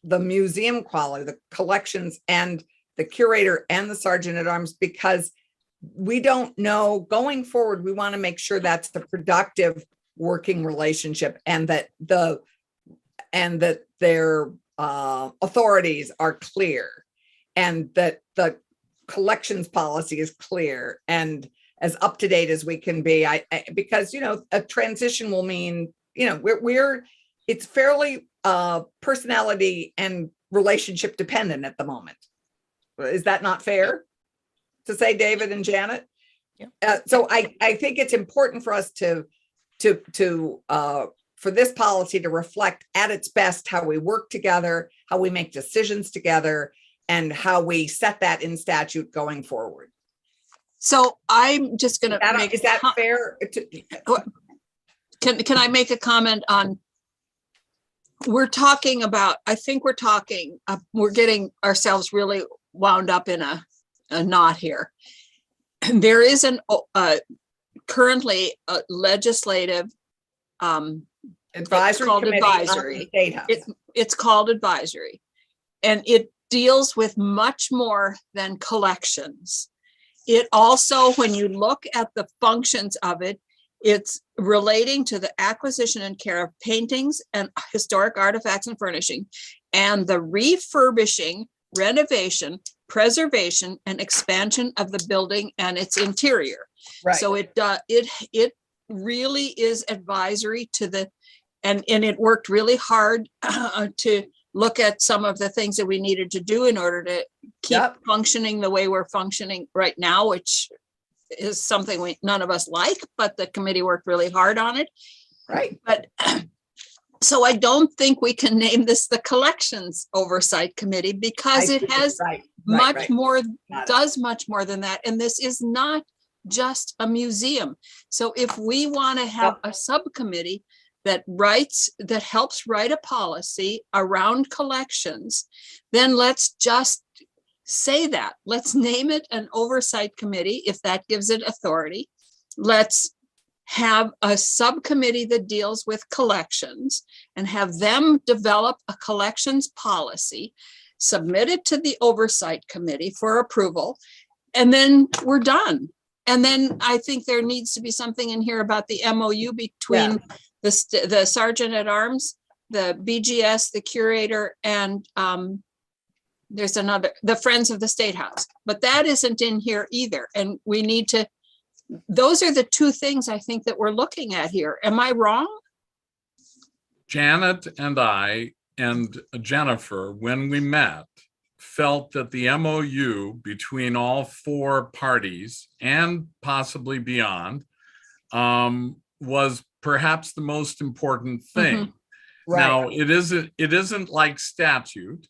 the museum quality, the collections, and the curator and the sergeant at arms, because we don't know going forward. We want to make sure that's the productive working relationship, and that their authorities are clear, and that the collections policy is clear and as up to date as we can be. Because a transition will mean it's fairly personality and relationship dependent at the moment. Is that not fair to say, David and Janet? Yeah. So I think it's important for us for this policy to reflect at its best how we work together, how we make decisions together, and how we set that in statute going forward. So I'm just going to make. Is that fair? Can I make a comment on? We're talking about. I think we're getting ourselves really wound up in a knot here. There is currently a legislative advisory committee advisory. On the State House. It's called advisory, and it deals with much more than collections. It also, when you look at the functions of it, it's relating to the acquisition and care of paintings and historic artifacts and furnishing, and the refurbishing, renovation, preservation, and expansion of the building and its interior. Right. So it really is advisory to the, and it worked really hard to look at some of the things that we needed to do in order to keep functioning the way we're functioning right now, which is something none of us like, but the committee worked really hard on it. Right. But so I don't think we can name this the Collections Oversight Committee, because it has much more, does much more than that. And this is not just a museum. So if we want to have a subcommittee that helps write a policy around collections, then let's just say that. Let's name it an oversight committee if that gives it authority. Let's have a subcommittee that deals with collections and have them develop a collections policy, submit it to the oversight committee for approval, and then we're done. And then I think there needs to be something in here about the MOU between the sergeant at arms, the BGS, the curator, and there's another, the Friends of the State House, but that isn't in here either. And we need to, those are the two things I think that we're looking at here. Am I wrong? Janet and I and Jennifer, when we met, felt that the MOU between all four parties and possibly beyond was perhaps the most important thing. Right. Now, it isn't like statute,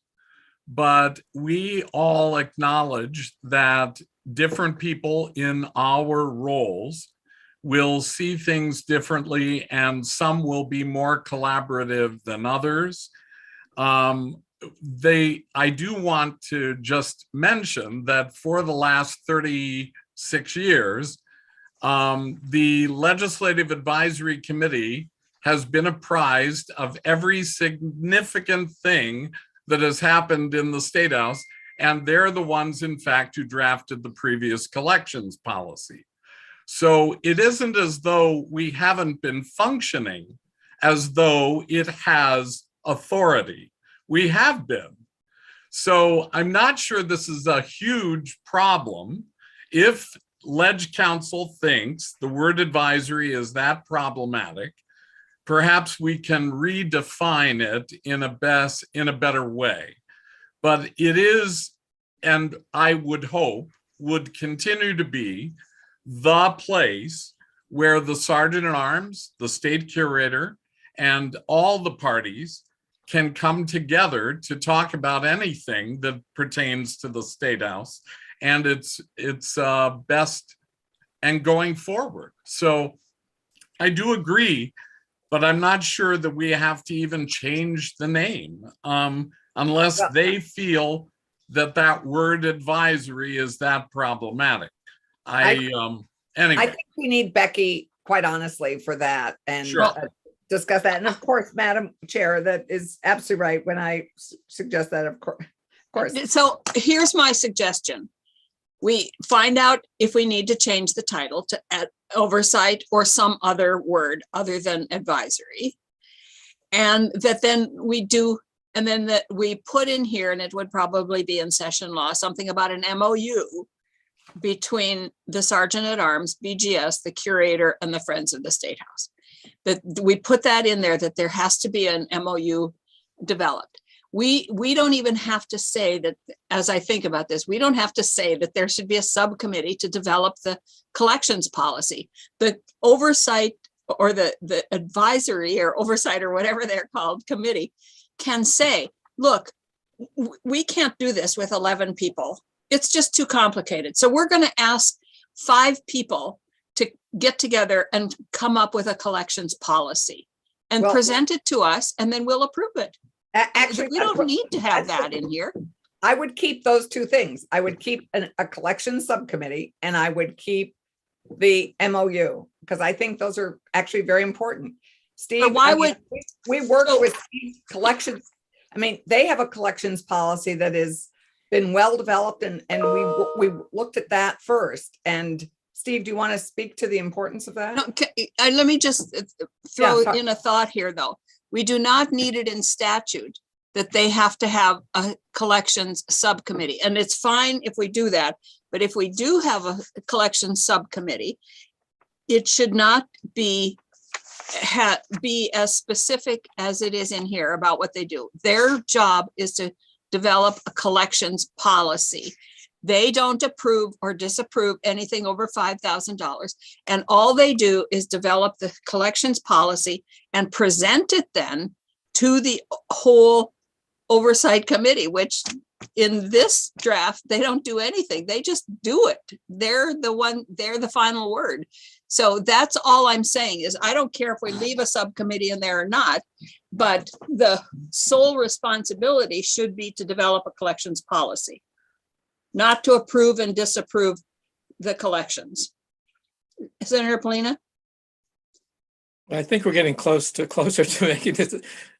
but we all acknowledge that different people in our roles will see things differently, and some will be more collaborative than others. I do want to just mention that for the last 36 years, the Legislative Advisory Committee has been apprised of every significant thing that has happened in the State House, and they're the ones, in fact, who drafted the previous collections policy. So it isn't as though we haven't been functioning as though it has authority. We have been. So I'm not sure this is a huge problem. If Leg Council thinks the word advisory is that problematic, perhaps we can redefine it in a better way. But it is, and I would hope, would continue to be the place where the Sergeant at Arms, the state curator, and all the parties can come together to talk about anything that pertains to the State House and its best and going forward. So I do agree, but I'm not sure that we have to even change the name unless they feel that that word advisory is that problematic. Anyway. I think we need Becky, quite honestly, for that and Sure. Discuss that. And of course, Madam Chair, that is absolutely right when I suggest that, of course. So here's my suggestion. We find out if we need to change the title to oversight or some other word other than advisory. And that then we do, and then that we put in here, and it would probably be in session law, something about an MOU between the Sergeant at Arms, BGS, the curator, and the Friends of the State House. That we put that in there, that there has to be an MOU developed. We don't even have to say that, as I think about this, we don't have to say that there should be a subcommittee to develop the collections policy. The oversight or the advisory or oversight or whatever they're called committee can say, look, we can't do this with 11 people. It's just too complicated. So we're going to ask 5 people to get together and come up with a collections policy and present it to us, and then we'll approve it. Actually, we don't need to have that in here. I would keep those two things. I would keep a collection subcommittee, and I would keep the MOU, because I think those are actually very important. Steve, we work with collections? I mean, they have a collections policy that has been well developed, and we looked at that first. And Steve, do you want to speak to the importance of that? No, let me just throw in a thought here, though. We do not need it in statute that they have to have a collections subcommittee. And it's fine if we do that. But if we do have a collections subcommittee, it should not be as specific as it is in here about what they do. Their job is to develop a collections policy. They don't approve or disapprove anything over $5,000. And all they do is develop the collections policy and present it then to the whole oversight committee, which in this draft, they don't do anything. They just do it. They're the final word. So that's all I'm saying is I don't care if we leave a subcommittee in there or not, but the sole responsibility should be to develop a collections policy, not to approve and disapprove the collections. Senator Polina? I think we're getting closer to making this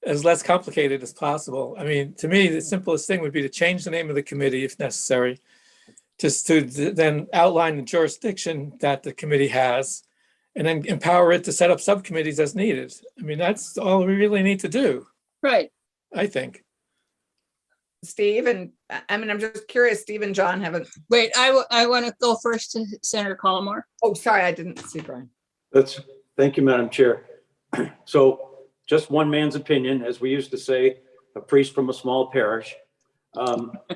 as less complicated as possible. I mean, to me, the simplest thing would be to change the name of the committee if necessary, just to then outline the jurisdiction that the committee has, and then empower it to set up subcommittees as needed. I mean, that's all we really need to do. Right. I think. Steve, and I mean, I'm just curious, Steve and John haven't. Wait, I want to go first to Senator Collmore. Oh, sorry, I didn't see Brian. Thank you, Madam Chair. So just one man's opinion, as we used to say, a priest from a small parish.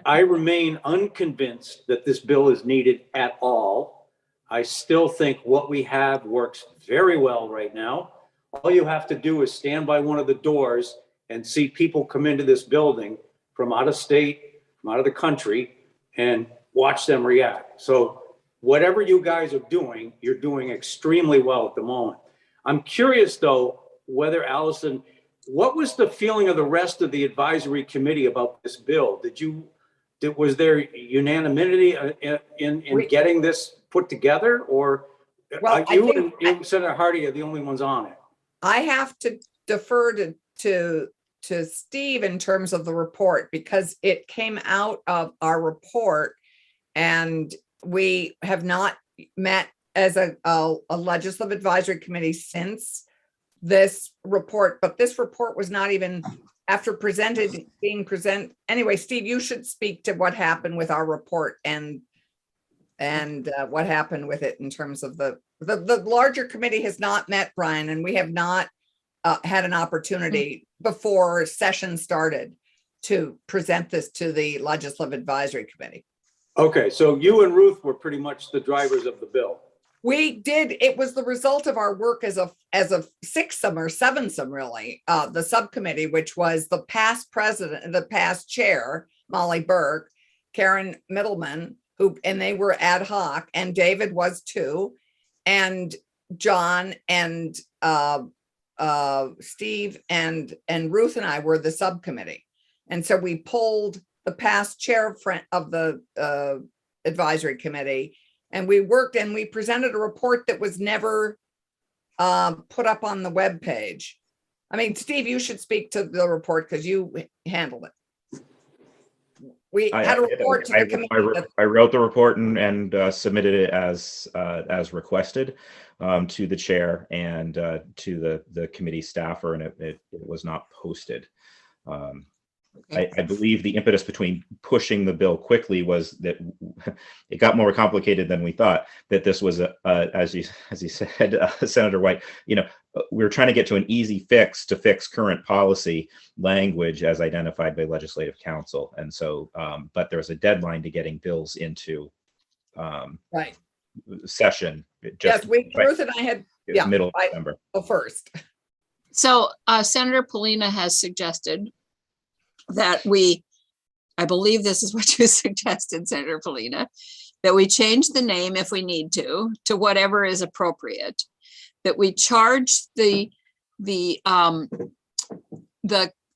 I remain unconvinced that this bill is needed at all. I still think what we have works very well right now. All you have to do is stand by one of the doors and see people come into this building from out of state, from out of the country, and watch them react. So whatever you guys are doing, you're doing extremely well at the moment. I'm curious, though, whether, Allison, what was the feeling of the rest of the advisory committee about this bill? Was there unanimity in getting this put together, or you and Senator Hardy are the only ones on it? I have to defer to Steve in terms of the report, because it came out of our report, and we have not met as a legislative advisory committee since this report, but this report was not even after being presented. Anyway, Steve, you should speak to what happened with our report and what happened with it in terms of the larger committee has not met, Brian, and we have not had an opportunity before session started to present this to the legislative advisory committee. Okay, so you and Ruth were pretty much the drivers of the bill. We did. It was the result of our work as a sixsome or sevensome, really. The subcommittee, which was the past president, the past chair, Molly Burke, Karen Middleman, and they were ad hoc, and David was too, and John and Steve and Ruth and I were the subcommittee. And so we pulled the past chair of the advisory committee, and we worked and we presented a report that was never put up on the web page. I mean, Steve, you should speak to the report because you handled it. We had a report to the committee. I wrote the report and submitted it as requested to the chair and to the committee staffer, and it was not posted. I believe the impetus between pushing the bill quickly was that it got more complicated than we thought. That this was as you said, Senator White, we were trying to get to an easy fix to fix current policy language as identified by Legislative Council, and so but there was a deadline to getting bills into session. Yes, Ruth and I had middle of November. First. So Senator Polina has suggested that I believe this is what you suggested, Senator Polina, that we change the name if we need to whatever is appropriate, that we charge the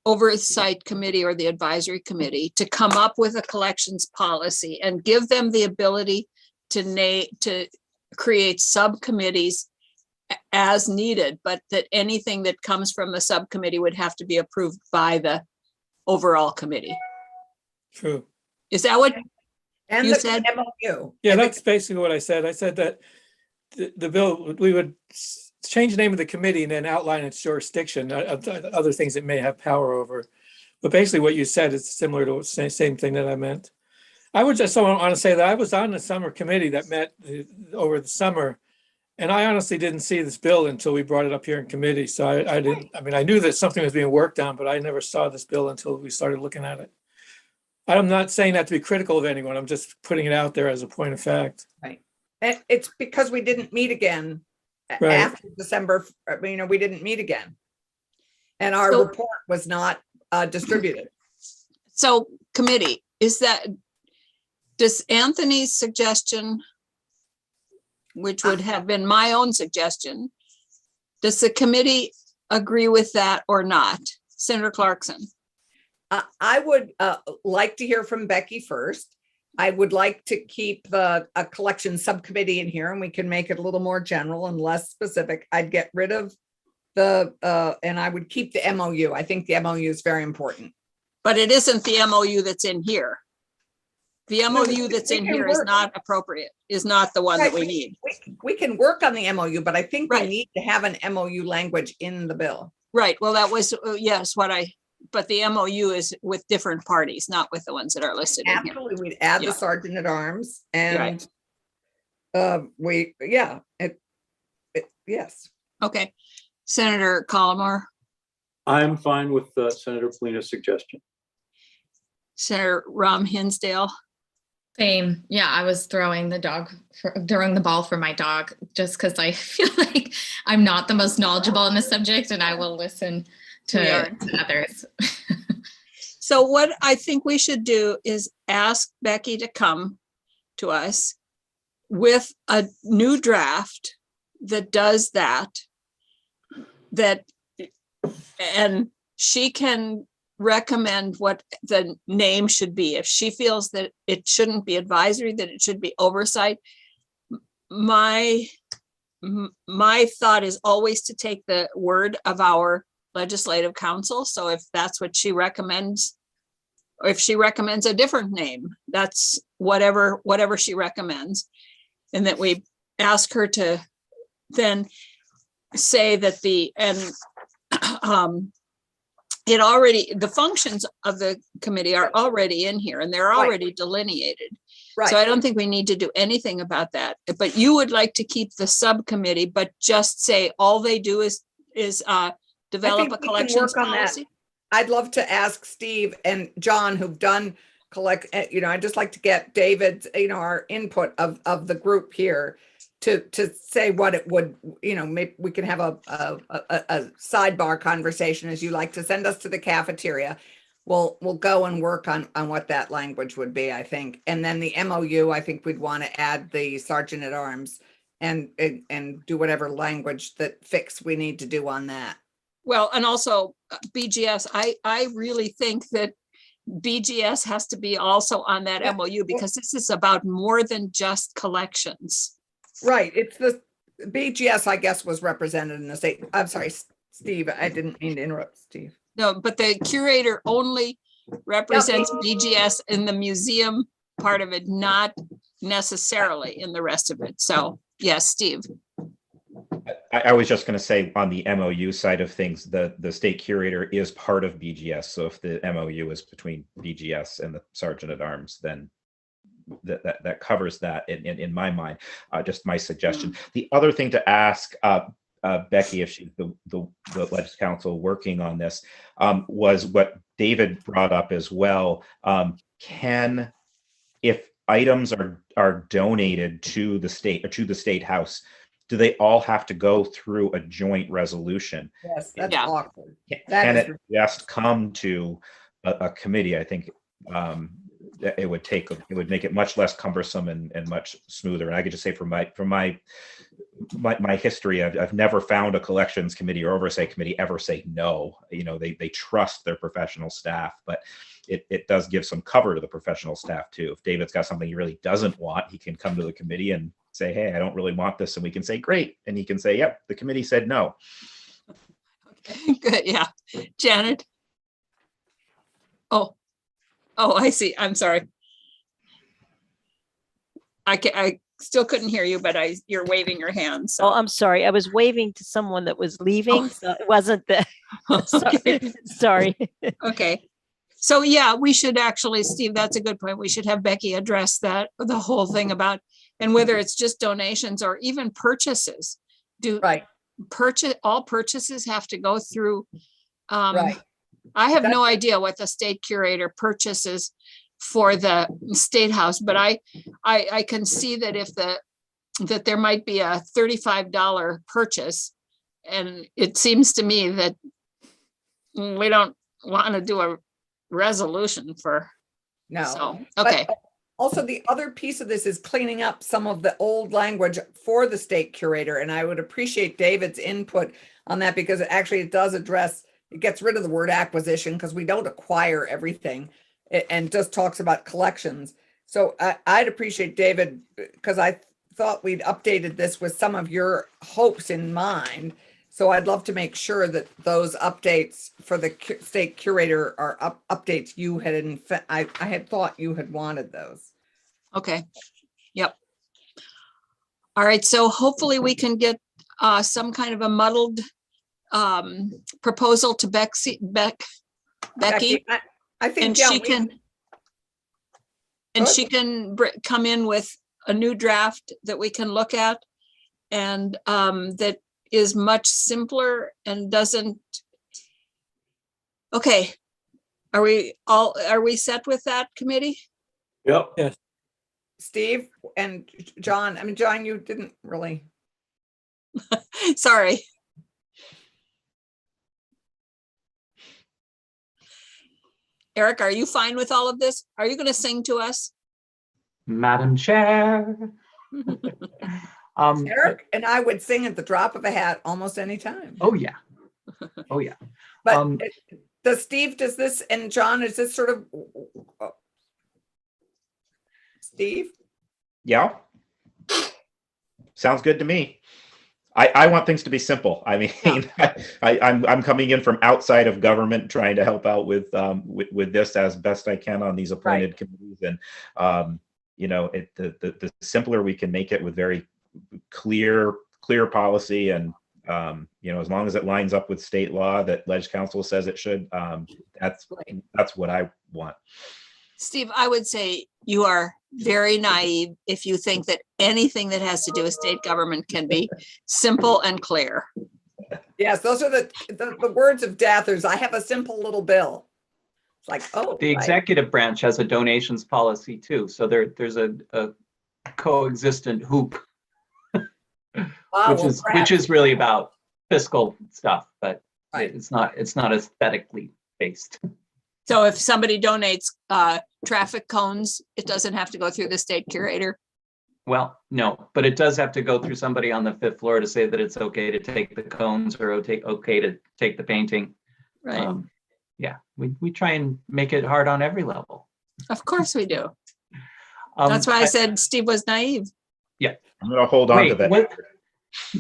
Oversight Committee or the Advisory Committee to come up with a collections policy and give them the ability to create subcommittees as needed, but that anything that comes from the subcommittee would have to be approved by the overall committee. True. Is that what and you the said? MOU. Yeah, that's basically what I said. I said that the bill, we would change the name of the committee and then outline its jurisdiction, other things it may have power over. But basically what you said is similar to the same thing that I meant. I would just want to say that I was on the summer committee that met over the summer, and I honestly didn't see this bill until we brought it up here in committee. So I knew that something was being worked on, but I never saw this bill until we started looking at it. I'm not saying that to be critical of anyone. I'm just putting it out there as a point of fact. Right. It's because we didn't meet again after December. We didn't meet again. And our report was not distributed. So committee, does Anthony's suggestion, which would have been my own suggestion, does the committee agree with that or not? Senator Clarkson? I would like to hear from Becky first. I would like to keep a collection subcommittee in here, and we can make it a little more general and less specific. I'd get rid of and I would keep the MOU. I think the MOU is very important. But it isn't the MOU that's in here. The MOU that's in here is not appropriate, is not the one that we need. We can work on the MOU, but I think we Right. need to have an MOU language in the bill. Right, well, that was, yes, but the MOU is with different parties, not with the ones that are listed in here. Absolutely, we'd add Yeah. the sergeant at arms and Right. yes. Okay, Senator Collmore, I'm fine with Senator Polina's suggestion. Senator Ram Hinsdale, Same. Yeah, I was throwing the ball for my dog just because I feel like I'm not the most knowledgeable in this subject, and I will listen to others. So what I think we should do is ask Becky to come to us with a new draft that does that, and she can recommend what the name should be. If she feels that it shouldn't be advisory, that it should be oversight. My thought is always to take the word of our legislative council. So if that's what she recommends, or if she recommends a different name, that's whatever she recommends. And that we ask her to then say that the functions of the committee are already in here and they're already delineated. Right. So I don't think we need to do anything about that. But you would like to keep the subcommittee, but just say all they do is develop a collections policy? I'd love to ask Steve and John, who've done I'd just like to get David, our input of the group here to say what it would, maybe we can have a sidebar conversation, as you like to send us to the cafeteria. We'll go and work on what that language would be, I think. And then the MOU, I think we'd want to add the sergeant at arms and do whatever language that fix we need to do on that. Well, and also BGS, I really think that BGS has to be also on that MOU, because this is about more than just collections. Right. It's the BGS, I guess, was represented in the state. I'm sorry, Steve, I didn't mean to interrupt, Steve. No, but the curator only represents BGS in the museum part of it, not necessarily in the rest of it. So yes, Steve. I was just going to say, on the MOU side of things, the state curator is part of BGS. So if the MOU is between BGS and the sergeant at arms, then that covers that in my mind. Just my suggestion. The other thing to ask Becky, if she's the Legis Council working on this, was what David brought up as well. If items are donated to the state or to the state house, do they all have to go through a joint resolution? Yes, that's awkward. Can it just come to a committee? I think it would make it much less cumbersome and much smoother. And I could just say from my history, I've never found a collections committee or oversight committee ever say no. They trust their professional staff, but it does give some cover to the professional staff too. If David's got something he really doesn't want, he can come to the committee and say, hey, I don't really want this. And we can say, great. And he can say, yep, the committee said no. Okay, good. Yeah. Janet. Oh, I see. I'm sorry. I still couldn't hear you, but you're waving your hand. So. Oh, I'm sorry. I was waving to someone that was leaving. So it wasn't the, sorry. Okay. So yeah, we should actually, Steve, that's a good point. We should have Becky address the whole thing about, and whether it's just donations or even purchases. All purchases have to go through. Right. I have no idea what the state curator purchases for the state house, but I can see that that there might be a $35 purchase. And it seems to me that we don't want to do a resolution for No. So, But okay, also, the other piece of this is cleaning up some of the old language for the state curator. And I would appreciate David's input on that because it does address, it gets rid of the word acquisition because we don't acquire everything and just talks about collections. So I'd appreciate David, because I thought we'd updated this with some of your hopes in mind. So I'd love to make sure that those updates for the state curator are updates you had, I had thought you had wanted those. okay, yep. All right, so hopefully we can get some kind of a muddled proposal to Becky. I think, And yeah, she can, and she can come in with a new draft that we can look at, and that is much simpler and doesn't. Okay, are we set with that, committee? Yep. Yes. Steve and John, I mean, John, you didn't really. Sorry. Eric, are you fine with all of this? Are you going to sing to us? Madam Chair. Eric and I would sing at the drop of a hat almost any time. Oh, yeah. Oh, yeah. But does this, and John, is this sort of, Steve? Yeah. Sounds good to me. I want things to be simple. I mean, I'm coming in from outside of government, trying to help out with this as best I can on these appointed committees, and you know, the simpler we can make it with very clear policy, and you know, as long as it lines up with state law that Leg Council says it should, that's what I want. Steve, I would say you are very naive if you think that anything that has to do with state government can be simple and clear. Yes, those are the words of Dathers. I have a simple little bill. It's like, oh. The executive branch has a donations policy too. So there's a coexistent hoop, which is really about fiscal stuff, but it's not aesthetically based. So if somebody donates traffic cones, it doesn't have to go through the state curator? Well, no, but it does have to go through somebody on the 5th floor to say that it's okay to take the cones or okay to take the painting. Right. Yeah, we try and make it hard on every level. Of course we do. That's why I said Steve was naive. Yeah. I'm going to hold on to that.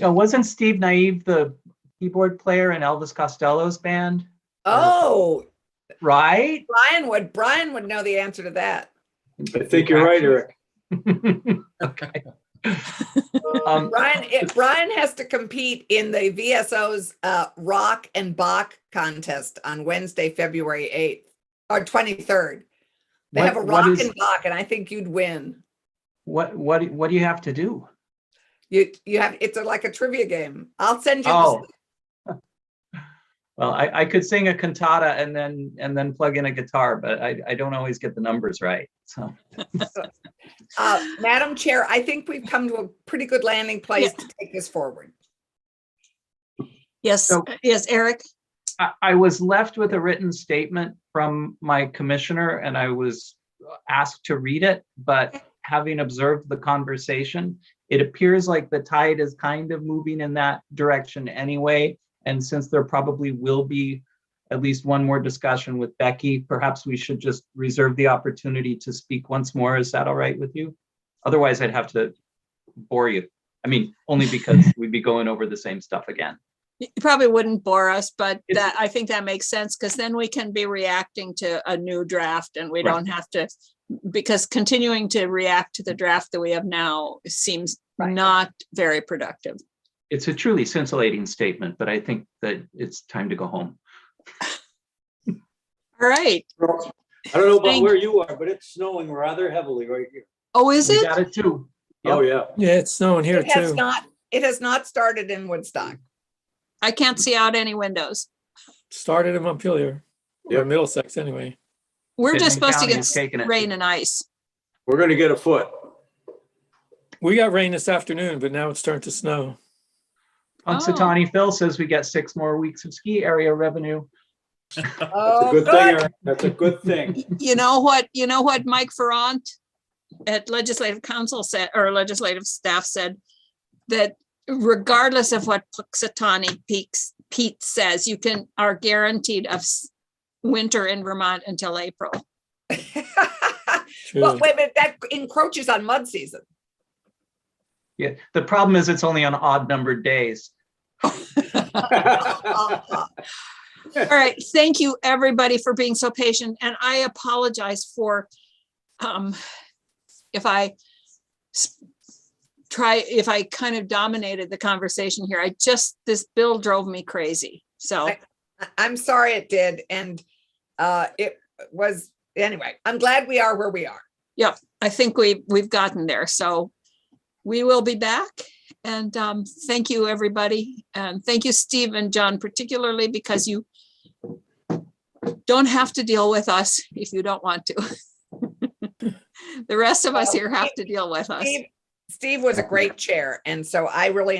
Wasn't Steve Naive the keyboard player in Elvis Costello's band? Oh, right. Brian would know the answer to that. I think you're right, Eric. Okay. Brian has to compete in the VSO's Rock and Bach contest on Wednesday, February 8th or 23rd. They have a Rock and Bach, and I think you'd win. What do you have to do? You have, it's like a trivia game. I'll send you. Well, I could sing a cantata and then plug in a guitar, but I don't always get the numbers right. So, Madam Chair, I think we've come to a pretty good landing place to take this forward. Yes, yes, Eric. I was left with a written statement from my commissioner, and I was asked to read it, but having observed the conversation, it appears like the tide is kind of moving in that direction anyway. And since there probably will be at least one more discussion with Becky, perhaps we should just reserve the opportunity to speak once more. Is that all right with you? Otherwise, I'd have to bore you. I mean, only because we'd be going over the same stuff again. You probably wouldn't bore us, but I think that makes sense, because then we can be reacting to a new draft, and we don't have to, because continuing to react to the draft that we have now seems not very productive. It's a truly scintillating statement, but I think that it's time to go home. All right. I don't know about where you are, but it's snowing rather heavily right here. Oh, is it? We got it too. Yep. Oh, yeah. Yeah, it's snowing here too. It has not started in Woodstock. I can't see out any windows. Started in Montpelier, or Middlesex anyway. We're just supposed to get rain and ice. We're going to get a foot. We got rain this afternoon, but now it's starting to snow. Punxsutawney Phil says we get 6 more weeks of ski area revenue. That's a Oh, good thing, good. Eric. That's a good thing. You know what Mike Ferrant at Legislative Council said, or Legislative Staff said, that regardless of what Puxatawny Pete says, you are guaranteed of winter in Vermont until April. Well, wait a minute, that encroaches on mud season. Yeah, the problem is it's only on odd numbered days. All right, thank you, everybody, for being so patient, and I apologize for if I kind of dominated the conversation here. This bill drove me crazy, so. I'm sorry it did, and it was, anyway, I'm glad we are where we are. Yep, I think we've gotten there, so we will be back. And thank you, everybody. And thank you, Steve and John, particularly because you don't have to deal with us if you don't want to. The rest of us here have to deal with us. Steve was a great chair, and so I really